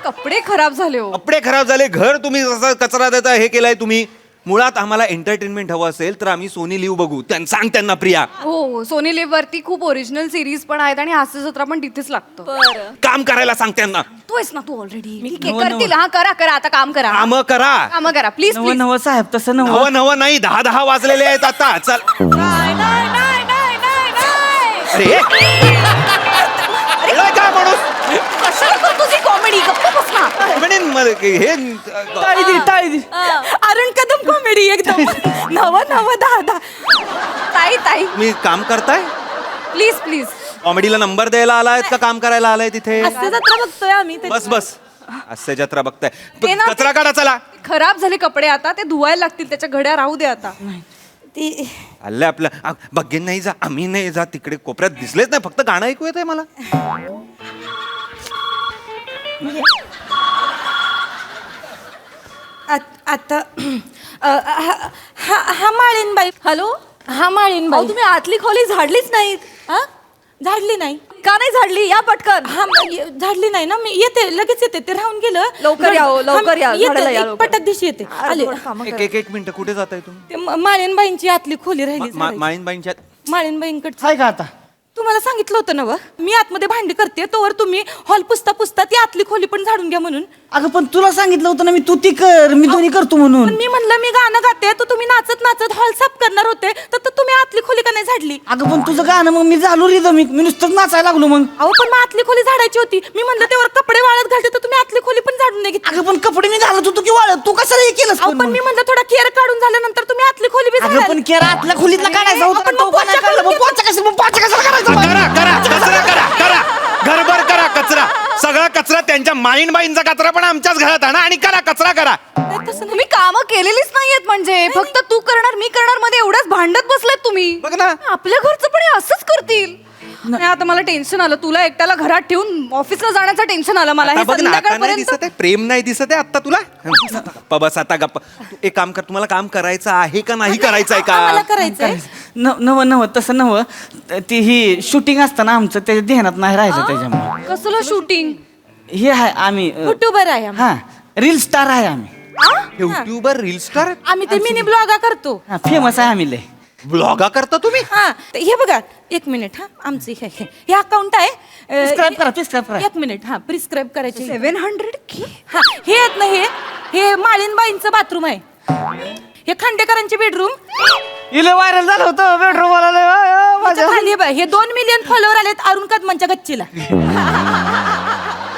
कपडे खराब झाले हो. कपडे खराब झाले घर तुम्ही जसं कचरा देता हे केलंय तुम्ही मुळात आम्हाला एंटरटेनमेंट हवं असेल तर आम्ही सोनी लिव्ह बघू सांग त्यांना प्रिया हो सोनी लिव्ह वरती खूप ओरिजिनल सिरीज पण आहेत आणि हास्य जत्रा पण तिथेच लागतं बरं. काम करायला सांग त्यांना तू आहेस ना तू ऑलरेडी नवं- करतील हा करा आता काम करा काम करा काम करा प्लीज नवं नवं साहेब तसं नवं नवं नाही 10 वाजलेले आहेत आता चल अरे अरे काय माणूस कशाला करतो ती कॉमेडी गप्प बस ना म्हणेन हे टाळी दिली अरुण कदम कॉमेडी एकदम नवं 10 ताई मी काम करताय प्लीज कॉमेडीला नंबर द्यायला आलाय का काम करायला आलाय तिथे हास्य जत्रा बघतोय आम्ही बस हास्य जत्रा बघताय ते ना- कचरा काढा चला खराब झाले कपडे आता ते धुवायला लागतील त्याच्या घड्या राहू दे आता ती आलंय आपलं बघेन नाही जा आम्ही नाही जा तिकडे कोपऱ्यात दिसलेच नाही फक्त गाणं ऐकू येत आहे मला आता हा माळीनबाई हॅलो हा माळीनबाई अहो, तुम्ही आतली खोली झाडलीच नाहीत. हा झाडली नाही का नाही झाडली या पटकन. हा झाडली नाही ना मी येते लगेच येते ते राहून गेलं लवकर या हो, लवकर या, हा, येते, झाडाला या एक लवकर. पटक दिवशी येते आले एक मिनिट कुठे जाताय तुम्ही ते माळीनबाईंची आतली खोली राहिली झाडायची. माळीनबाईंच्या माळीनबाईंकडची आहे का आता तुम्हाला सांगितलं होतं ना व? मी आतमध्ये भांडी करते तोवर तुम्ही हॉल पुसता ती आतली खोली पण झाडून घ्या म्हणून अगं पण तुला सांगितलं होतं ना मी तू ती कर मी दोन्ही करतो म्हणून पण मी म्हणलं मी गाणं गाते तर तुम्ही नाचत हॉल साफ करणार होते तर तुम्ही आतली खोली का नाही झाडली अगं पण तुझं गाणं मग मी झालो रिदमिक मी नुसतं नाचायला लागलो मग अहो पण मग आतली खोली झाडायची होती मी म्हणलं त्यावर कपडे वाळत घालते तर तुम्ही आतली खोली पण झाडून नाही घेतली अगं पण कपडे मी घालत होतो की वाळत तू कसं हे केलंस अहो पण मी म्हणलं थोडा केअर काढून झाल्यानंतर तुम्ही आतली खोली बी अगं झाडाल. पण केरा आतल्या खोलीतला काढायचा होता आपण ना, मग तो का नाही पोचा काढला? करून मग पोचा कशाला करायचा करा घरभर करा कचरा सगळा कचरा त्यांच्या माळीनबाईंचा कचरा पण आमच्याच घरात आणा आणि करा कचरा करा तुम्ही कामं केलेलीच नाहीयेत म्हणजे फक्त तू करणार मी करणार मध्ये एवढ्याच भांडत बसलेत तुम्ही. बघ ना. आपल्या घरचं पण हे असंच करतील. नाही, आता मला टेन्शन आलं तुला एकट्याला घरात ठेवून ऑफिसला जाण्याचं टेन्शन आलं मला हे आता बघ ना आता नाही संध्याकाळपर्यंत. दिसत आहे प्रेम नाही दिसत आहे आता तुला गप्पा बस आता गप्पा तू एक काम कर तुम्हाला काम करायचं आहे का नाही करायचं आहे आम्हाला का करायचंय नवं तसं नवं ती ही शूटिंग असताना आमचं त्याच्या ध्यानात नाही राहायचं त्याच्यामुळे कसलं शूटिंग. हे आहे आम्ही युट्यूबर आहे आम्ही. हा रील स्टार आहे आम्ही युट्यूबर रील स्टार आम्ही ते मिनी ब्लॉगा करतो फेमस आहे आम्ही लय ब्लॉगा करता तुम्ही हा तर हे बघा एक मिनिट हा आमचं हे अकाउंट आहे प्रिस्क्राईब करा एक मिनिट हा प्रिस्क्राईब करायचे 700 की हा हे आहेत ना हे माळीनबाईंचं बाथरूम आहे हे खांडेकरांचे बेडरूम इले व्हायरल झालं होतं बेडरूम खाली हे बघा, हे 2 मिलियन फॉलोअर आलेत अरुण कदमांच्या गच्चीला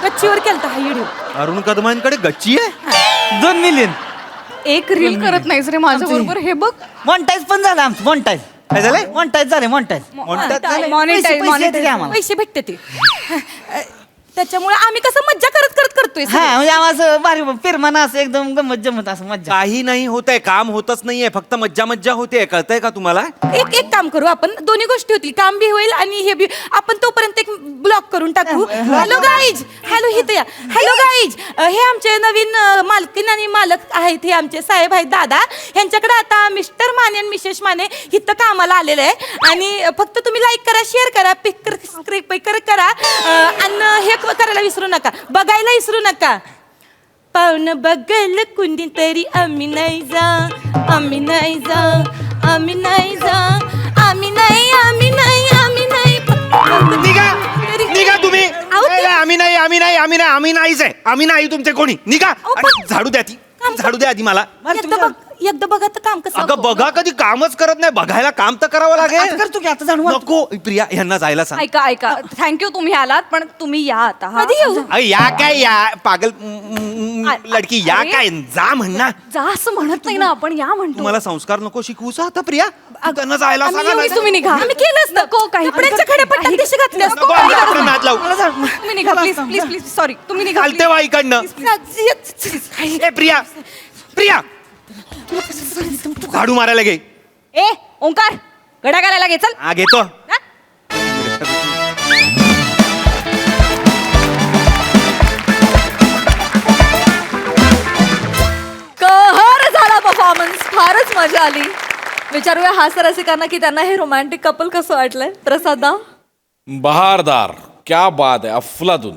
गच्चीवर केलता हा व्हिडिओ अरुण कदमांकडे गच्ची आहे 2 मिलियन एक रील करत नाहीस रे माझ्या बरोबर हे बघ. मॉनिटाईज पण झालं आमचं मॉनिटाईज काय झालंय मॉनिटाईज झाले मॉनिटाईज Monetize. पैसे भेटते ते त्याच्यामुळे आम्ही कसं मज्जा करत करतोय हा म्हणजे आम्हाला भारी फिरमाना असं एकदम गमत जमत असं मज्जा काही नाही होतंय काम होतच नाहीये फक्त मज्जा मज्जा होते कळतंय का तुम्हाला एक काम करू आपण दोन्ही गोष्टी होतील काम बी होईल आणि हे बी आपण तोपर्यंत एक ब्लॉक करून टाकू हॅलो गाईज हॅलो हितया हॅलो गाईज हे आमचे नवीन मालकीन आणि मालक आहेत हे आमचे साहेब आहेत दादा यांच्याकडे आता मिस्टर माने आणि मिसेस माने हिथं कामाला आलेले आहे आणि फक्त तुम्ही लाईक करा शेअर करा पिक करा आणि हे करायला विसरू नका बघायला विसरू नका पाहुण बघल कुणी तरी आम्ही नाही जा आम्ही नाही जा आम्ही नाही जा आम्ही नाही आम्ही नाही आम्ही नाही निघा तुम्ही आम्ही नाहीच आहे आम्ही नाही तुमचे कोणी निघा आणि झाडू द्या ती झाडू द्या आधी मला एकदा बघा तर काम कसं अगं बघा कधी कामच करत नाही बघायला काम तर करावं लागेल करतो की आता जाणून नको प्रिया यांना जायला सांग ऐका थँक्यू तुम्ही आलात पण तुम्ही या आता हा. कधी येऊ अरे या काय या पागल लडकी या अरे. काय जा म्हणणार जा असं म्हणत नाही ना आपण या म्हणतो. तुम्हाला संस्कार नको शिकवूस आता प्रिया त्यांना जायला आम्ही सांगा येऊ, नाही. तुम्ही निघा आम्ही केलंच नको काही कपड्यांच्या खडे पट्ट्यात दिशी घातले नको आम्ही आपलं नाद लावू तुम्ही निघा प्लीज प्लीज प्लीज सॉरी तुम्ही निघा चालते वा इकडनं ए प्रिया प्रिया तू झाडू मारायला घे. ए ओंकार गडा घालायला घे चल. हा घेतो. हा? कहर झाला परफॉर्मन्स, फारच मजा आली. विचारूया हास्यरसिकांना की त्यांना हे रोमॅन्टिक कपल कसं वाटलंय. प्रसादा. बहारदार, क्या बात आहे, अफलातून.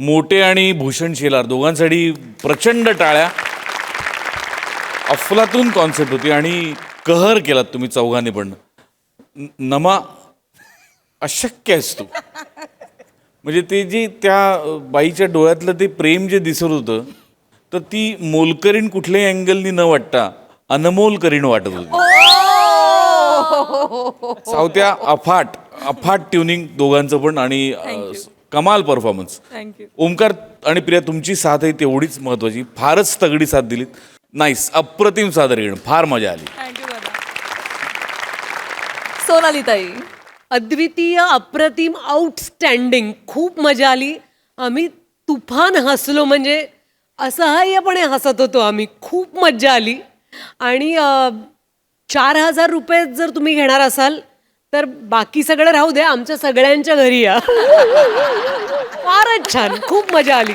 मोठे आणि भूषण शेलार दोघांसाठी प्रचंड टाळ्या. अफलातून कॉन्सेप्ट होती आणि कहर केलात तुम्ही चौघांनी पण. नमा अशक्य आहेस तू. म्हणजे ते जे त्या बाईच्या डोळ्यातलं ते प्रेम जे दिसत होतं, तर ती मोलकरीण कुठल्याही अँगलनी न वाटता अनमोल करीण वाटत होती. सावत्या अफाट अफाट ट्युनिंग दोघांचं पण आणि कमाल परफॉर्मन्स. ओमकार आणि प्रिया तुमची साथ आहे तेवढीच महत्वाची. फारच तगडी साथ दिलीत. नाईस, अप्रतिम सादरीकरण, फार मजा आली. सोनाली ताई. अद्वितीय, अप्रतिम, आउटस्टँडिंग. खूप मजा आली. आम्ही तुफान हसलो, म्हणजे असहाय्यपणे हसत होतो आम्ही. खूप मज्जा आली. आणि 4,000 रुपये जर तुम्ही घेणार असाल तर बाकी सगळं राहू द्या, आमच्या सगळ्यांच्या घरी या. फारच छान, खूप मजा आली.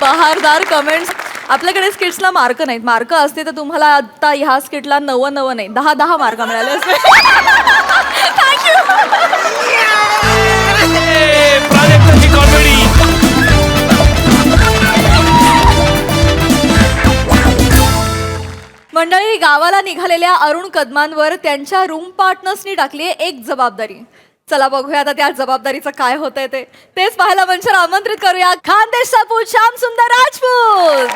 बहारदार कमेंट्स. आपल्याकडे स्किट्सला मार्क नाहीत. मार्क असते तर तुम्हाला आता ह्या स्किटला 9 नाही 10 मार्क मिळाले असते. मंडळी, गावाला निघालेल्या अरुण कदमांवर त्यांच्या रूम पार्टनर्सनी टाकली आहे एक जबाबदारी. चला बघूया आता त्या जबाबदारीचं काय होतंय ते. तेच पाहायला मंचावर आमंत्रित करूया खानदेश सपूत श्याम सुंदर राजपूत,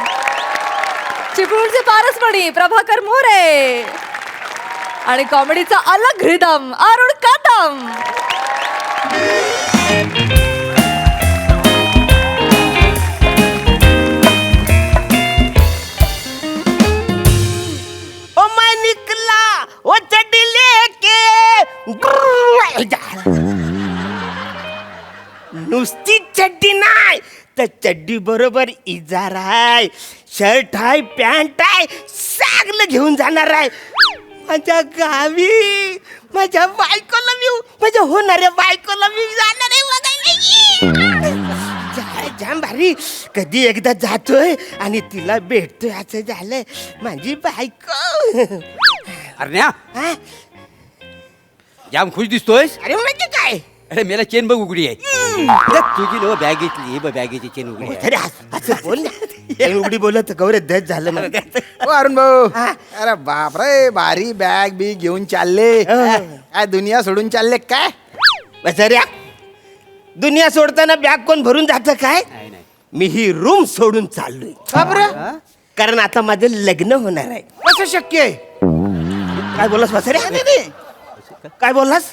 चिपळूणचे पारसमणी प्रभाकर मोरे आणि कॉमेडीचा अलग रिदम अरुण कदम. ओ मैं निकला वो चड्डी लेके. नुसती चड्डी नाही तर चड्डी बरोबर इजार आहे, शर्ट आहे, पॅन्ट आहे, सगळं घेऊन जाणार आहे माझ्या गावी. माझ्या बायकोला मी, माझ्या होणाऱ्या बायकोला मी जाणार आहे बघायला. जाम भारी. कधी एकदा जातोय आणि तिला भेटतोय असं झालंय. माझी बायको. अरण्या, हा? जाम खुश दिसतोयस. अरे म्हणजे काय. अरे मेला चेन बघ उघडी आहे. अरे तुझी लो बॅग घेतली, बॅगेची चेन उघडी आहे. अरे असं बोल ना. चेन उघडी बोलत गौरे दच झालं मला. ओ अरुण भाऊ, हा. अरे बापरे, भारी बॅग बी घेऊन चालले. काय दुनिया सोडून चालले काय? बसऱ्या, दुनिया सोडताना बॅग कोण भरून जातं काय. मी ही रूम सोडून चाललोय. बापरे, कारण आता माझं लग्न होणार आहे. कसं शक्य आहे? काय बोललास बसऱ्या? काय बोललास?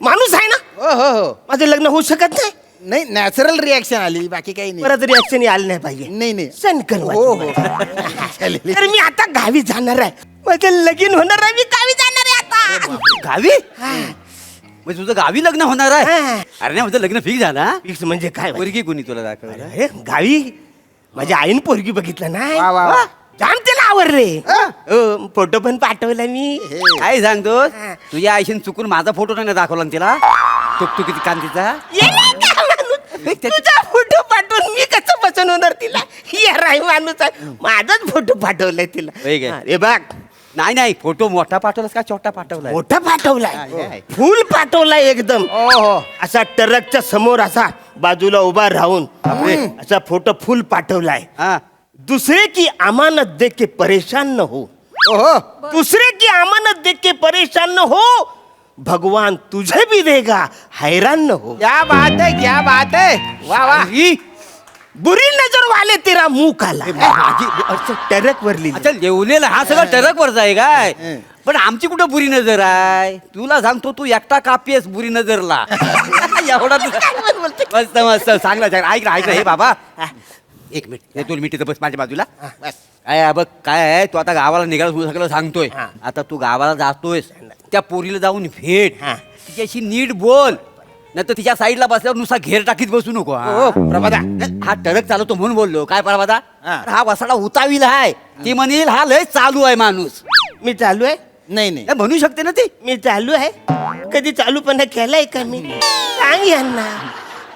माणूस आहे ना. हो हो हो. माझं लग्न होऊ शकत नाही. नाही, नॅचरल रिॲक्शन आली, बाकी काही नाही. परत रिॲक्शन आलं नाही पाहिजे. नाही नाही. सनकर हो हो. तर मी आता गावी जाणार आहे. माझं लगीन होणार आहे. मी गावी जाणार आहे आता. गावी? म्हणजे तुझं गावी लग्न होणार आहे? हा. अरे नाही, माझं लग्न फिक्स झालं. हा? फिक्स म्हणजे काय. पोरगी कोणी तुला दाखवलं? अरे, गावी माझ्या आईन पोरगी बघितलं नाही. वा, वा, वा. जाम त्याला आवडले. फोटो पण पाठवला मी. काय सांगतो, तुझ्या आईशीन चुकून माझा फोटो नाही ना दाखवला ना तिला. तुकतुकीत कांतीचा. तुझा फोटो पाठवून मी कसं पसंत होणार तिला. राय माणूस आहे. माझाच फोटो पाठवलाय तिला. होय काय? हा, हे बघ, नाही नाही, फोटो मोठा पाठवलास का छोटा पाठवलाय? मोठा पाठवलाय. आहे. फुल पाठवलाय एकदम. हो. असा ट्रकच्या समोर असा बाजूला उभा राहून असा फोटो फुल पाठवलाय. हा. दूसरे की अमानत देख के परेशान न हो. ओहो. दूसरे की अमानत देख के परेशान न हो, भगवान तुझे भी देगा हैरान न हो. क्या बात है, क्या बात है. वा वा. बुरी नजर वाले तेरा मुंह काला. टरक वर अच्छा, लिवलेला हा सगळं टरकवरचा आहे काय? पण आमची कुठं बुरी नजर आहे? तुला सांगतो, तू एकटा कापीस बुरी नजरला. एवढा मस्त मस्त चांगला चांगला. ऐक ना, ऐक ना, हे बाबा, एक मिनिट, 2 मिनिट बस माझ्या बाजूला. काय आहे बघ, काय आहे, तू आता गावाला निघाला, तू सगळं सांगतोय. आता तू गावाला जातोयस, त्या पोरीला जाऊन भेट, तिच्याशी नीट बोल. नाही तर तिच्या साईडला बसल्यावर नुसता घेर टाकीत बसू नको हो प्रभादा हा ट्रक चालवतो म्हणून बोललो काय प्रभादा हा वसाडा उतावील आहे ती म्हणेल हा लय चालू आहे माणूस मी चालू आहे नाही नाही म्हणू शकते ना ती मी चालू आहे कधी चालूपणा केलाय का मी सांग यांना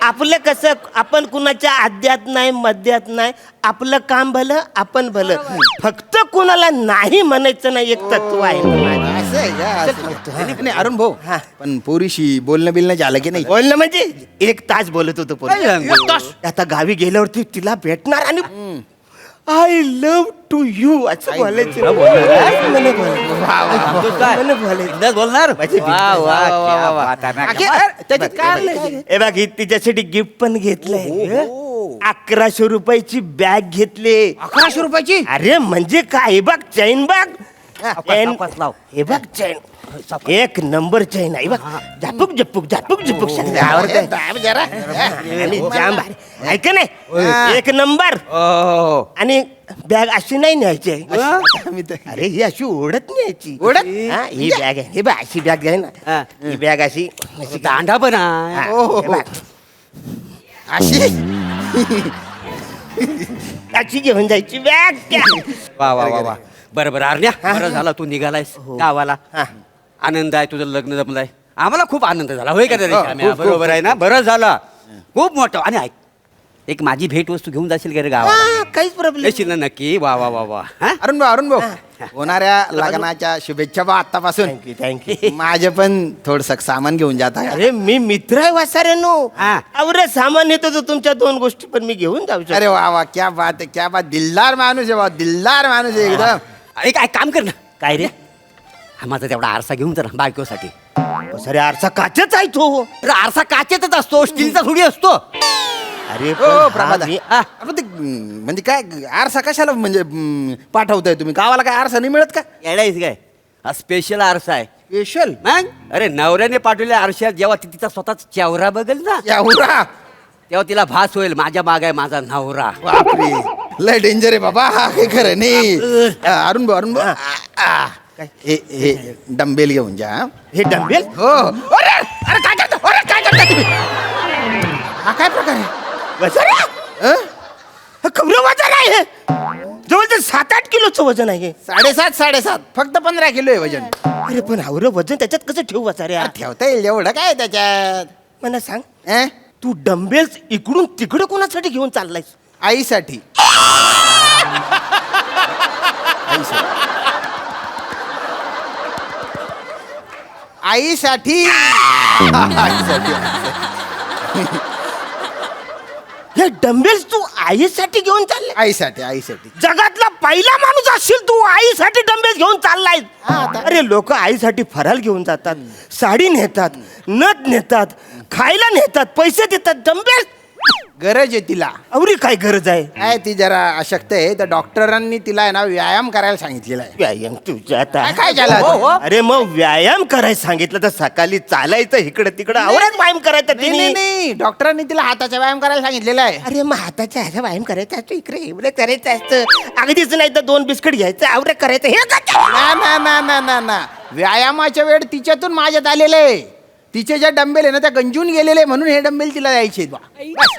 आपलं कसं आपण कुणाच्या आद्यात नाही मध्यात नाही आपलं काम भलं आपण भलं फक्त कुणाला नाही म्हणायचं नाही एक तत्व आहे असं आहे का नाही अरुण भाऊ हा. पण पोरीशी बोलणं बिलणं झालं की नाही बोलणं म्हणजे 1 तास बोलत होतो पोरी. काय सांगतो? 1 तास. आता गावी गेल्यावरती तिला भेटणार आणि आय लव्ह टू यू असं बोलायचं मला बोलायचं. मला बोलायचं. बिनधास्त बोलणार वा, वा, क्या बात आहे. त्याच्यात काय आलंय? हे बघ ही तिच्यासाठी गिफ्ट पण घेतलंय 1100 रुपयाची बॅग घेतली 1100 रुपयाची अरे म्हणजे काय हे बघ चैन बघ चैन सापास लाव. हे बघ चैन 1 नंबर चैन आहे बघ झापूक झपूक झापूक झपूक सगळं आवडतंय जरा आणि जाम भारी. ऐक नाही 1 नंबर आणि बॅग अशी नाही न्यायची अरे ही अशी ओढत न्यायची ओढत? हा, ही बॅग आहे हे बघ अशी बॅग आहे ना ही बॅग अशी दांडा पण आहे. हा, हो, हे हो. बघ. अशी अशी घेऊन जायची बॅग वा वा वा वा बरं बरं अरण्या बरं झाला तू निघालायस गावाला आनंद आहे तुझं लग्न जमलंय आम्हाला खूप आनंद झाला होय का रे श्याम्या? बरोबर आहे ना बरं झालं खूप मोठं आणि ऐक एक माझी भेट वस्तू घेऊन जाशील का रे गावाला काहीच प्रॉब्लेम येशील ना नक्की वा वा वा वा हा? अरुण भाऊ होणाऱ्या लग्नाच्या शुभेच्छा बा आतापासून थँक्यू थँक्यू माझे पण थोडस सामान घेऊन जात आहे अरे मी मित्र आहे वासाऱ्यानो हा. अवरे सामान येतो तो तुमच्या 2 गोष्टी पण मी घेऊन जाऊ शकतो अरे वा वा क्या बात आहे क्या बात दिलदार माणूस आहे बा दिलदार माणूस आहे एकदम एक एक काम कर ना काय रे हा माझा तेवढा आरसा घेऊन जा ना बायकोसाठी अरे आरसा काचच आहे तो अरे आरसा काचेतच असतो स्टीलचा थोडी असतो अरे हो पण प्रभात हा मी- आपण ते म्हणजे काय आरसा कशाला म्हणजे पाठवताय तुम्ही गावाला काय आरसा नाही मिळत का येडायच काय हा स्पेशल आरसा आहे स्पेशल मग अरे नवऱ्याने पाठवलेल्या आरशात जेव्हा ती तिचा स्वतःच चेहरा बघेल ना एवढा तेव्हा तिला भास होईल माझ्या माग आहे माझा नवरा बापरे लय डेंजर आहे बाबा हा हे खरं नाही अरुण भाऊ हे डंबेल घेऊन जा हा. हे डंबेल हो अरे अरे काय करता अरे काय करता तुम्ही हा काय प्रकार आहे खबर वजन आहे हे. जवळजवळ 7-8 किलोचं वजन आहे 7.5 फक्त 15 किलो आहे वजन अरे पण अवरं वजन त्याच्यात कसं ठेवू वाचारे ठेवता येईल एवढं काय त्याच्यात मला सांग अं? तू डंबेल्स इकडून तिकडे कोणासाठी घेऊन चाललायस आईसाठी आईसाठी आईसाठी हे डंबेल्स तू आईसाठी घेऊन चाललाय आईसाठी आईसाठी जगातला पहिला माणूस असशील तू आईसाठी डंबेल्स घेऊन चाललाय अरे लोक आईसाठी फराल घेऊन जातात साडी नेतात नथ नेतात खायला नेतात पैसे देतात डंबेल्स गरज आहे तिला अवरी काय गरज आहे काय ती जरा अशक्त आहे तर डॉक्टरांनी तिला आहे ना व्यायाम करायला सांगितलेला आहे व्यायाम तुझ्या आता काय झालं? हो, हो. अरे मग व्यायाम करायला सांगितलं तर सकाळी चालायचं इकडं तिकडं आवडत व्यायाम करायचं नाही तिने नाही डॉक्टरांनी तिला हाताचा व्यायाम करायला सांगितलेला आहे अरे मग हाताच्या ह्याचा व्यायाम करायचा असतो इकडे एवढं करायचं असतं अगदीच नाही तर 2 बिस्किट घ्यायचं आवडे करायचं हे ना ना ना ना ना ना व्यायामाच्या वेळ तिच्यातून माझ्यात आलेले आहे तिचे ज्या डंबेल आहे ना त्या गंजून गेलेले म्हणून हे डंबेल तिला द्यायचे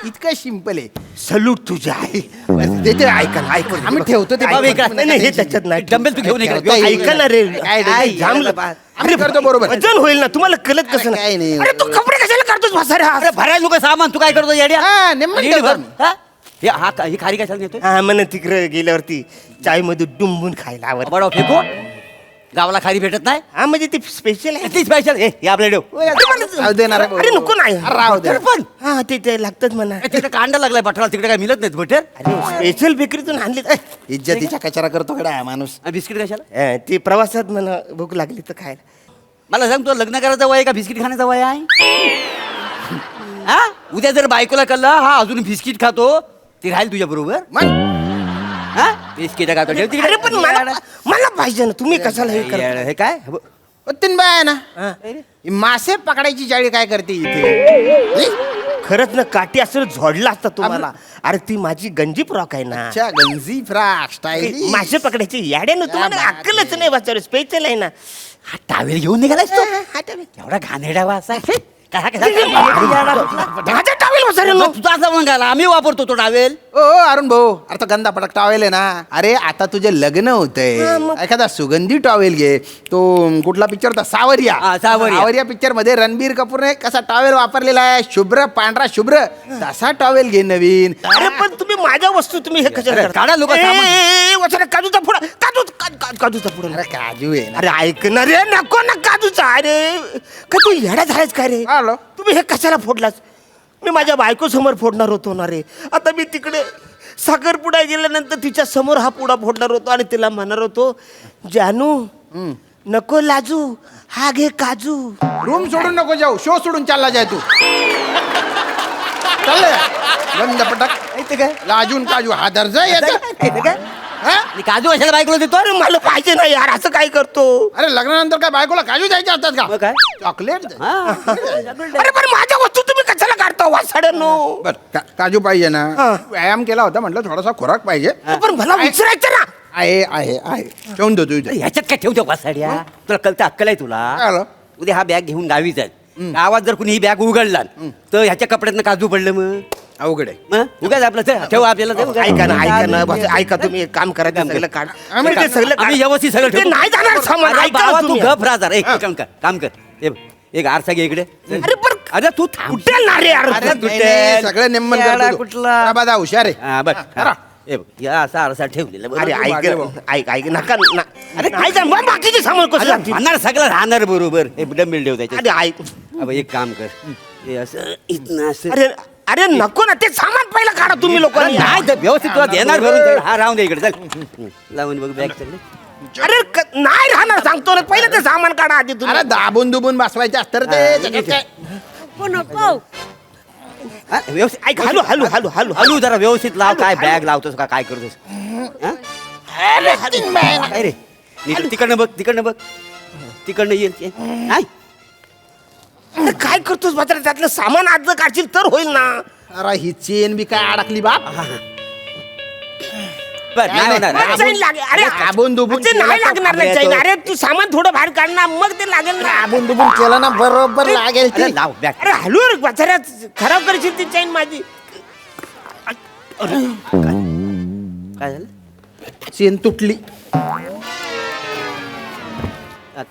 इतकं सिंपल आहे सल्यूट तुझ्या आई देते ऐका ना ऐका आम्ही ठेवतो ते ऐका. नाही, नाही, हे त्याच्यात नाही डंबेल तू घेऊन ठेवतो. ऐका ना रे काय जाम आम्ही करतो बरोबर वजन होईल ना तुम्हाला कळत कसं काय नाही. अरे तू कपडे कशाला करतोस भासारे अरे भरायला नको सामान तू काय करतो येड्या हा, नेमकं नीट भर. ठेवतो. हा? हे हा ही खारी कशाला नेतोय हा म्हणे तिकडे गेल्यावरती चाय मध्ये डुंबून खायला आवडत बडा फेको गावाला खारी भेटत नाही हा म्हणजे ती स्पेशल आहे ती स्पेशल हे आपल्या ठेव राहू दे ना रे. अरे नको नाही राहू दे. पण हा ते लागतात म्हणा तिकडे कांदा लागलाय बठाला तिकडे काय मिळत नाहीत बटर अरे स्पेशल बेकरीतून आणले इज्जतीचा कचरा करतो कडा हा माणूस बिस्किट कशाला ती प्रवासात म्हणा भूक लागली तर खायला मला सांग तुला लग्न करायचं वय का बिस्किट खाण्याचं वय आहे हा उद्या जर बायकोला कळलं हा अजून बिस्किट खातो ती राहील तुझ्या बरोबर मग हा बिस्किट खातो ठेव तिकडे. अरे पण मला पाहिजे ना तुम्ही कशाला हे करता? हे काय तीन बाय आहे ना ही मासे पकडायची जाळी काय करते इथे खरंच ना काठी असं झोडला असता तुम्हाला अरे ती माझी गंजी फ्रॉक आहे ना अच्छा गंजी फ्राक स्टाईल मासे पकडायची याडे ना तुम्हाला अक्कलच नाही वाचार स्पेशल आहे ना हा टावेल घेऊन निघालायस तो हा, टावेल. एवढा घाणेरडा वास आहे माझा टावेल वसाऱ्यानो. तुझा असा मंगाला आम्ही वापरतो तो टावेल. ओ अरुण भाऊ, अरे तो गंदा पटक टॉवेल आहे ना. अरे आता तुझे लग्न होतंय, एखादा सुगंधी टॉवेल घे. तो कुठला पिक्चर होता, सावरिया. हा, सावरिया. सावरिया पिक्चर मध्ये रणबीर कपूरने कसा टॉवेल वापरलेला आहे, शुभ्र पांढरा शुभ्र, तसा टॉवेल घे नवीन. अरे पण तुम्ही माझ्या वस्तू तुम्ही हे कशाला करता? काढा लोकं सामान. ए, वसाऱ्या, काजूचा पुडा, काजूचा पुडा. अरे काजू आहे ना. अरे ऐक ना रे, नको ना काजूचा. अरे का तू येडा झालास काय रे? आलो. तुम्ही हे कशाला फोडलास? मी माझ्या बायको समोर फोडणार होतो ना रे. आता मी तिकडे साखरपुडा गेल्यानंतर तिच्या समोर हा पुडा फोडणार होतो आणि तिला म्हणणार होतो, जानू नको लाजू, हा घे काजू. रूम सोडून नको जाऊ, शो सोडून चालला जाय तू. चाललंय गंदा पटक काय लाजून काजू हा दर्जा येतो. आणि काजू कशाला बायकोला देतो. अरे मला पाहिजे ना यार, असं काय करतो? अरे लग्नानंतर काय बायकोला काजू द्यायचे असतात मग का? काय? चॉकलेट अरे पण माझ्या वस्तू तुम्ही कशाला काढता वासाड्यानो? बर काजू पाहिजे ना. व्यायाम केला होता म्हटलं, थोडासा खुराक पाहिजे. पण मला विचारायचं ना. आहे आहे आहे ठेवून देतो इथे. ह्याच्यात काय ठेवतो वासाड्या. तुला कळतं अक्कल आहे तुला. आलं. उद्या हा बॅग घेऊन गावी जाईल. गावात जर कुणी ही बॅग उघडला तर ह्याच्या कपड्यातनं काजू पडलं मग अवघड आहे. मग उगाच आपलं चल, ठेव आपल्याला ते उगाच. ऐका ना बस, ऐका तुम्ही एक काम करा, ते सगळं काढ. ते सगळं काढ. आम्ही व्यवस्थित सगळं ते ठेवतो. नाही जाणार सामान. अरे ऐका ना बाबा, तू तुम्ही. गप राहा जरा. एक काम कर हे बघ, एक आरसा घे इकडे. अरे पण अरे तू थांब. कुठे ना रे यार? अरे नाही, नाही, सगळं नेमन येडा करतो कुठला? बाबा हुशार आहे. हा बघ हा. हे बघ या असा आरसा ठेवलेला बरोबर. अरे ऐक मागे भाऊ. ऐक नका ना. अरे नाही जा, मग बाकीचे सामान कसं लागतील? राहणार सगळं राहणार बरोबर. हे डंबेल ठेव त्याच्यात. अरे ऐक. अब एक काम कर, हे असं इथनं असं. अरे अरे नको ना, ते सामान पहिलं काढा तुम्ही लोकांनी. नाही तर व्यवस्थित तुला देणार भरून तेवढं. हा राहून दे इकडे चल. लावून बघ बॅग सगळे. अरे नाही राहणार सांगतो ना, पहिलं ते सामान काढा आधी तुम्ही. अरे दाबून दुबून बसवायचे असतं रे ते. त्याच्यात काय? हा, व्यवस्थित ऐक, हलू हलू हलू हलू हलू जरा व्यवस्थित लाव. काय बॅग लावतोस का काय करतोस हा? काय रे नीट तिकडनं बघ तिकडनं येईल नाही. अरे काय करतोस मात्र? त्यातलं सामान आज जर काढशील तर होईल ना. अरे ही चेन बी काय अडकली बाप. बरं, नाही होणार. मग चैन लागेल. अरे दाबून दुबून ते नाही केला तर लागणार नाही चैन. येतो. अरे तू सामान थोडं बाहेर काढ ना, मग ते लागेल ना. दाबून दुबून केलं ना बरोबर लागेल ती. अरे लाव बॅग. अरे हलू रे वाचाऱ्या, खराब करशील ती चैन माझी. काय झालं चेन तुटली.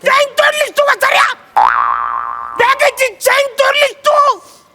चैन तोडलीस तू वाचाऱ्या. बॅगेची चैन तोडलीस तू.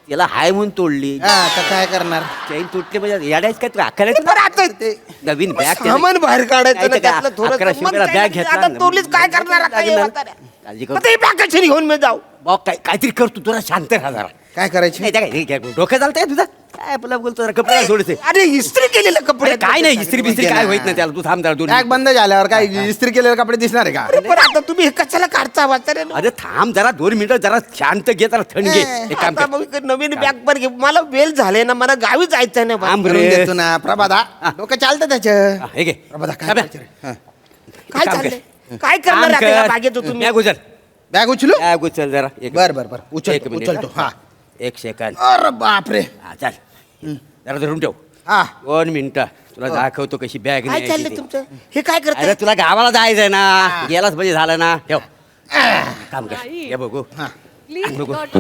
याला हाय म्हणून तोडली. हा, आता काय करणार? चैन तुटली म्हणजे याड्याच काय तुला अक्कल आहे बरं आता ते नवीन बॅग सामान बाहेर काढायचं ना, नाही तर काय, त्यातलं थोडं 1100 रुपयाला बॅग घेतला आता तोडलीस काय करणार आता हे वाचाऱ्या? काळजी मग ते बॅग कशी घेऊन मी जाऊ? बघ काहीतरी कर तू. तुला शांत राहा जरा. काय करायचे? नाही त्या काय डोकं चालतंय तुझा. काय आपला बोलतो जरा कपडे सोडते. अरे इस्त्री केलेले कपडे काय नाही इस्त्री बिस्त्री काय होत नाही त्याला. तू थांब जरा दोन बॅग बंद झाल्यावर काय इस्त्री केलेले कपडे दिसणार आहे का? अरे पण आता तुम्ही हे कशाला काढता वाचाऱ्या? अरे थांब जरा 2 मिनिटं जरा शांत घे जरा थंड घे. एक काम आता कर मग नवीन बॅग पण घे. मला वेळ झाले ना, मला गावी जायचं नाही. थांब करून रे. देतो ना प्रभादा. डोकं चालतं त्याचं. हा, हे घे प्रभादा काय थांब. करायचं रे? हा. काय काम चाललंय? कर. काय करणार काम आहे कर. आता बागेत तुम्ही? बॅग उचल. बॅग उचलू? बॅग उचल जरा. बर बर बर एक उचलतो मिनिट, उचलतो. हा. 1 सेकंद. अरे बापरे. हा चाल जरा धरून ठेव. हा 2 मिनिटं तुला दाखवतो कशी बॅग काय चाललंय तुमचं? हे काय अरे करताय? तुला गावाला जायचंय ना. गेलाच म्हणजे झालं ना. ठेव काम कर. हे बघू प्लीज बघू. not to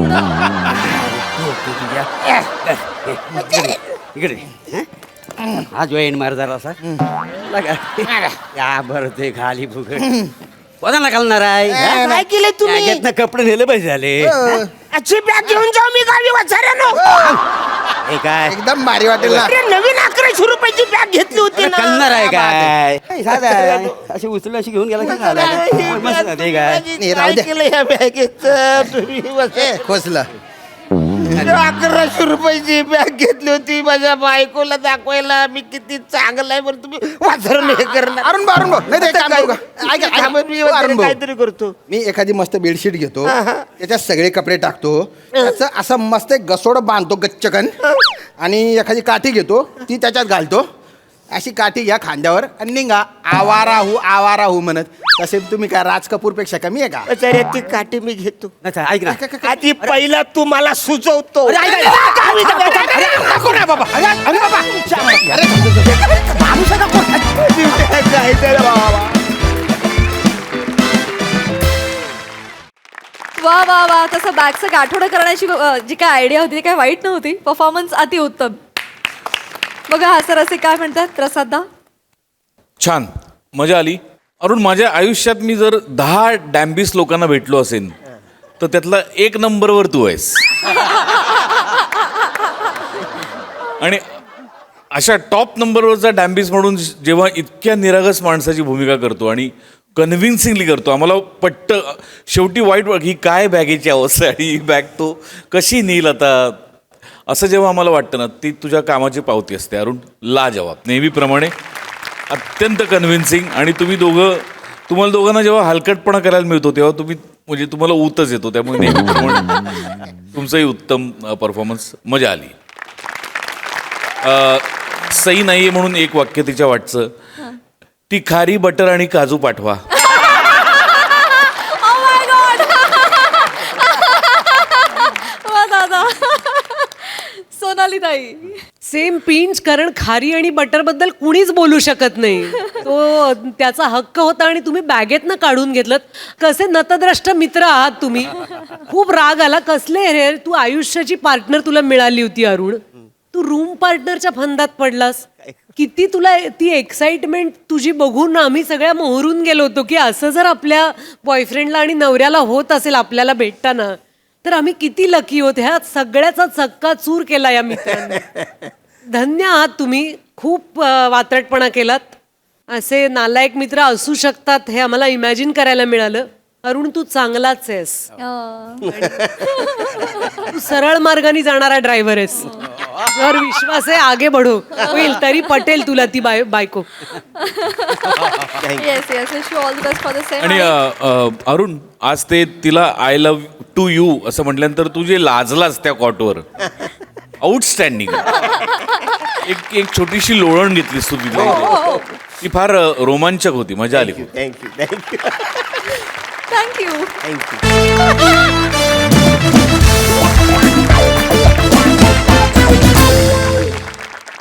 इकडे हं? हा जॉईन मार जरा असा या बरं ते खाली फुगड कोणाला घालणार आहे हं? काय केलंय तुम्ही? बॅगेतनं कपडे नेले पाहिजे झाले. अच्छी बॅग घेऊन जाऊ मी गावी वाचाऱ्यानो. हे काय एकदम भारी वाटेल ना. अरे नवीन 1100 रुपयाची बॅग घेतली होती अरे ना. कळणार आहे काय साधा आहे. अशी उचलून अशी घेऊन गेला की झालं. मस्त आहे, ते काय नाही, राहू काय दे. केलं या बॅगेचं तुम्ही? ए, खोचलं. 1100 रुपयाची बॅग घेतली होती माझ्या बायकोला दाखवायला. मी किती चांगला आहे बरं, तुम्ही वाचरून हे करणार. अरुण भाऊ, अरुण भाऊ. नाही ते एक काम करू का? ऐका, ऐका. मी हो, अरुण भाऊ. काहीतरी करतो. मी एखादी मस्त बेडशीट घेतो, त्याच्यात सगळे कपडे टाकतो, त्याचं असं मस्त एक गसोड बांधतो गच्चकन, आणि एखादी काठी घेतो ती त्याच्यात घालतो. अशी काठी घ्या खांद्यावर आणि निघा आवारा हू म्हणत. तसे तुम्ही काय राज कपूर पेक्षा कमी आहे का? अरे ती काठी मी घेतो. अच्छा, ऐक ना आधी पहिला तू मला सुचवतो. अरे, ऐक, ऐक. अरे, नको ना बाबा. अरे बाबा. काय झालं बाबा? वा वा वा, तसं बॅगचं गाठोडं करण्याची जी काय आयडिया होती ती काय वाईट नव्हती. परफॉर्मन्स अतिउत्तम. बघा हा सर असे काय म्हणतात प्रसाददा. छान, मजा आली. अरुण, माझ्या आयुष्यात मी जर 10 डॅम्बिस लोकांना भेटलो असेल तर त्यातला 1 नंबरवर तू आहेस. आणि अशा टॉप नंबरवरचा डॅम्बिस म्हणून जेव्हा इतक्या निरागस माणसाची भूमिका करतो आणि कन्व्हिन्सिंगली करतो, आम्हाला पट्ट शेवटी वाईट ही काय बॅगेची अवस्था आहे आणि ही बॅग तो कशी नेईल आता, असं जेव्हा आम्हाला वाटतं ना, ती तुझ्या कामाची पावती असते अरुण. लाजवाब, नेहमीप्रमाणे अत्यंत कन्व्हिन्सिंग. आणि तुम्हाला दोघांना जेव्हा हलकटपणा करायला मिळतो तेव्हा म्हणजे तुम्हाला ऊतच येतो. त्यामुळे नेहमीप्रमाणे तुमचंही उत्तम परफॉर्मन्स. मजा आली. सई नाहीये म्हणून एक वाक्य तिच्या वाटचं, ती खारी बटर आणि काजू पाठवा. सोनाली ताई सेम पिंच, कारण खारी आणि बटर बद्दल कुणीच बोलू शकत नाही. तो त्याचा हक्क होता आणि तुम्ही बॅगेतनं काढून घेतलं. कसे नतद्रष्ट मित्र आहात तुम्ही. खूप राग आला. कसले रे, तू आयुष्याची पार्टनर तुला मिळाली होती अरुण, तू रूम पार्टनरच्या फंदात पडलास. किती तुला ती एक्साइटमेंट तुझी बघून आम्ही सगळ्या मोहरून गेलो होतो की असं जर आपल्या बॉयफ्रेंडला आणि नवऱ्याला होत असेल आपल्याला भेटताना तर आम्ही किती लकी होत. ह्या सगळ्याचा चक्काचूर केला या मित्रांनी. धन्य आहात तुम्ही. खूप वात्रटपणा केलात. असे नालायक मित्र असू शकतात हे आम्हाला इमॅजिन करायला मिळालं. अरुण, तू चांगलाच आहेस. तू सरळ मार्गाने जाणारा ड्रायव्हर आहेस. जर विश्वास आहे आगे बढो, होईल तरी पटेल तुला ती बायको. Yes yes, wish you all the best for the same. आणि अरुण, आज ते तिला आय लव्ह टू यू असं म्हटल्यानंतर तू जे लाजलास त्या कॉटवर, आउटस्टँडिंग. एक छोटीशी लोळण घेतलीस तू तिला. ती फार रोमांचक होती. मजा आली. Thank you thank you.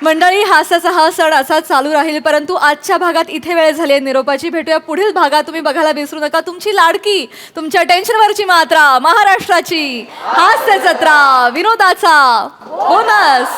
मंडळी, हास्याचा हा सण असाच चालू राहील, परंतु आजच्या भागात इथे वेळ झाली आहे निरोपाची. भेटूया पुढील भागात. तुम्ही बघायला विसरू नका तुमची लाडकी, तुमच्या टेन्शनवरची मात्रा, महाराष्ट्राची हास्य जत्रा, विनोदाचा बोनस.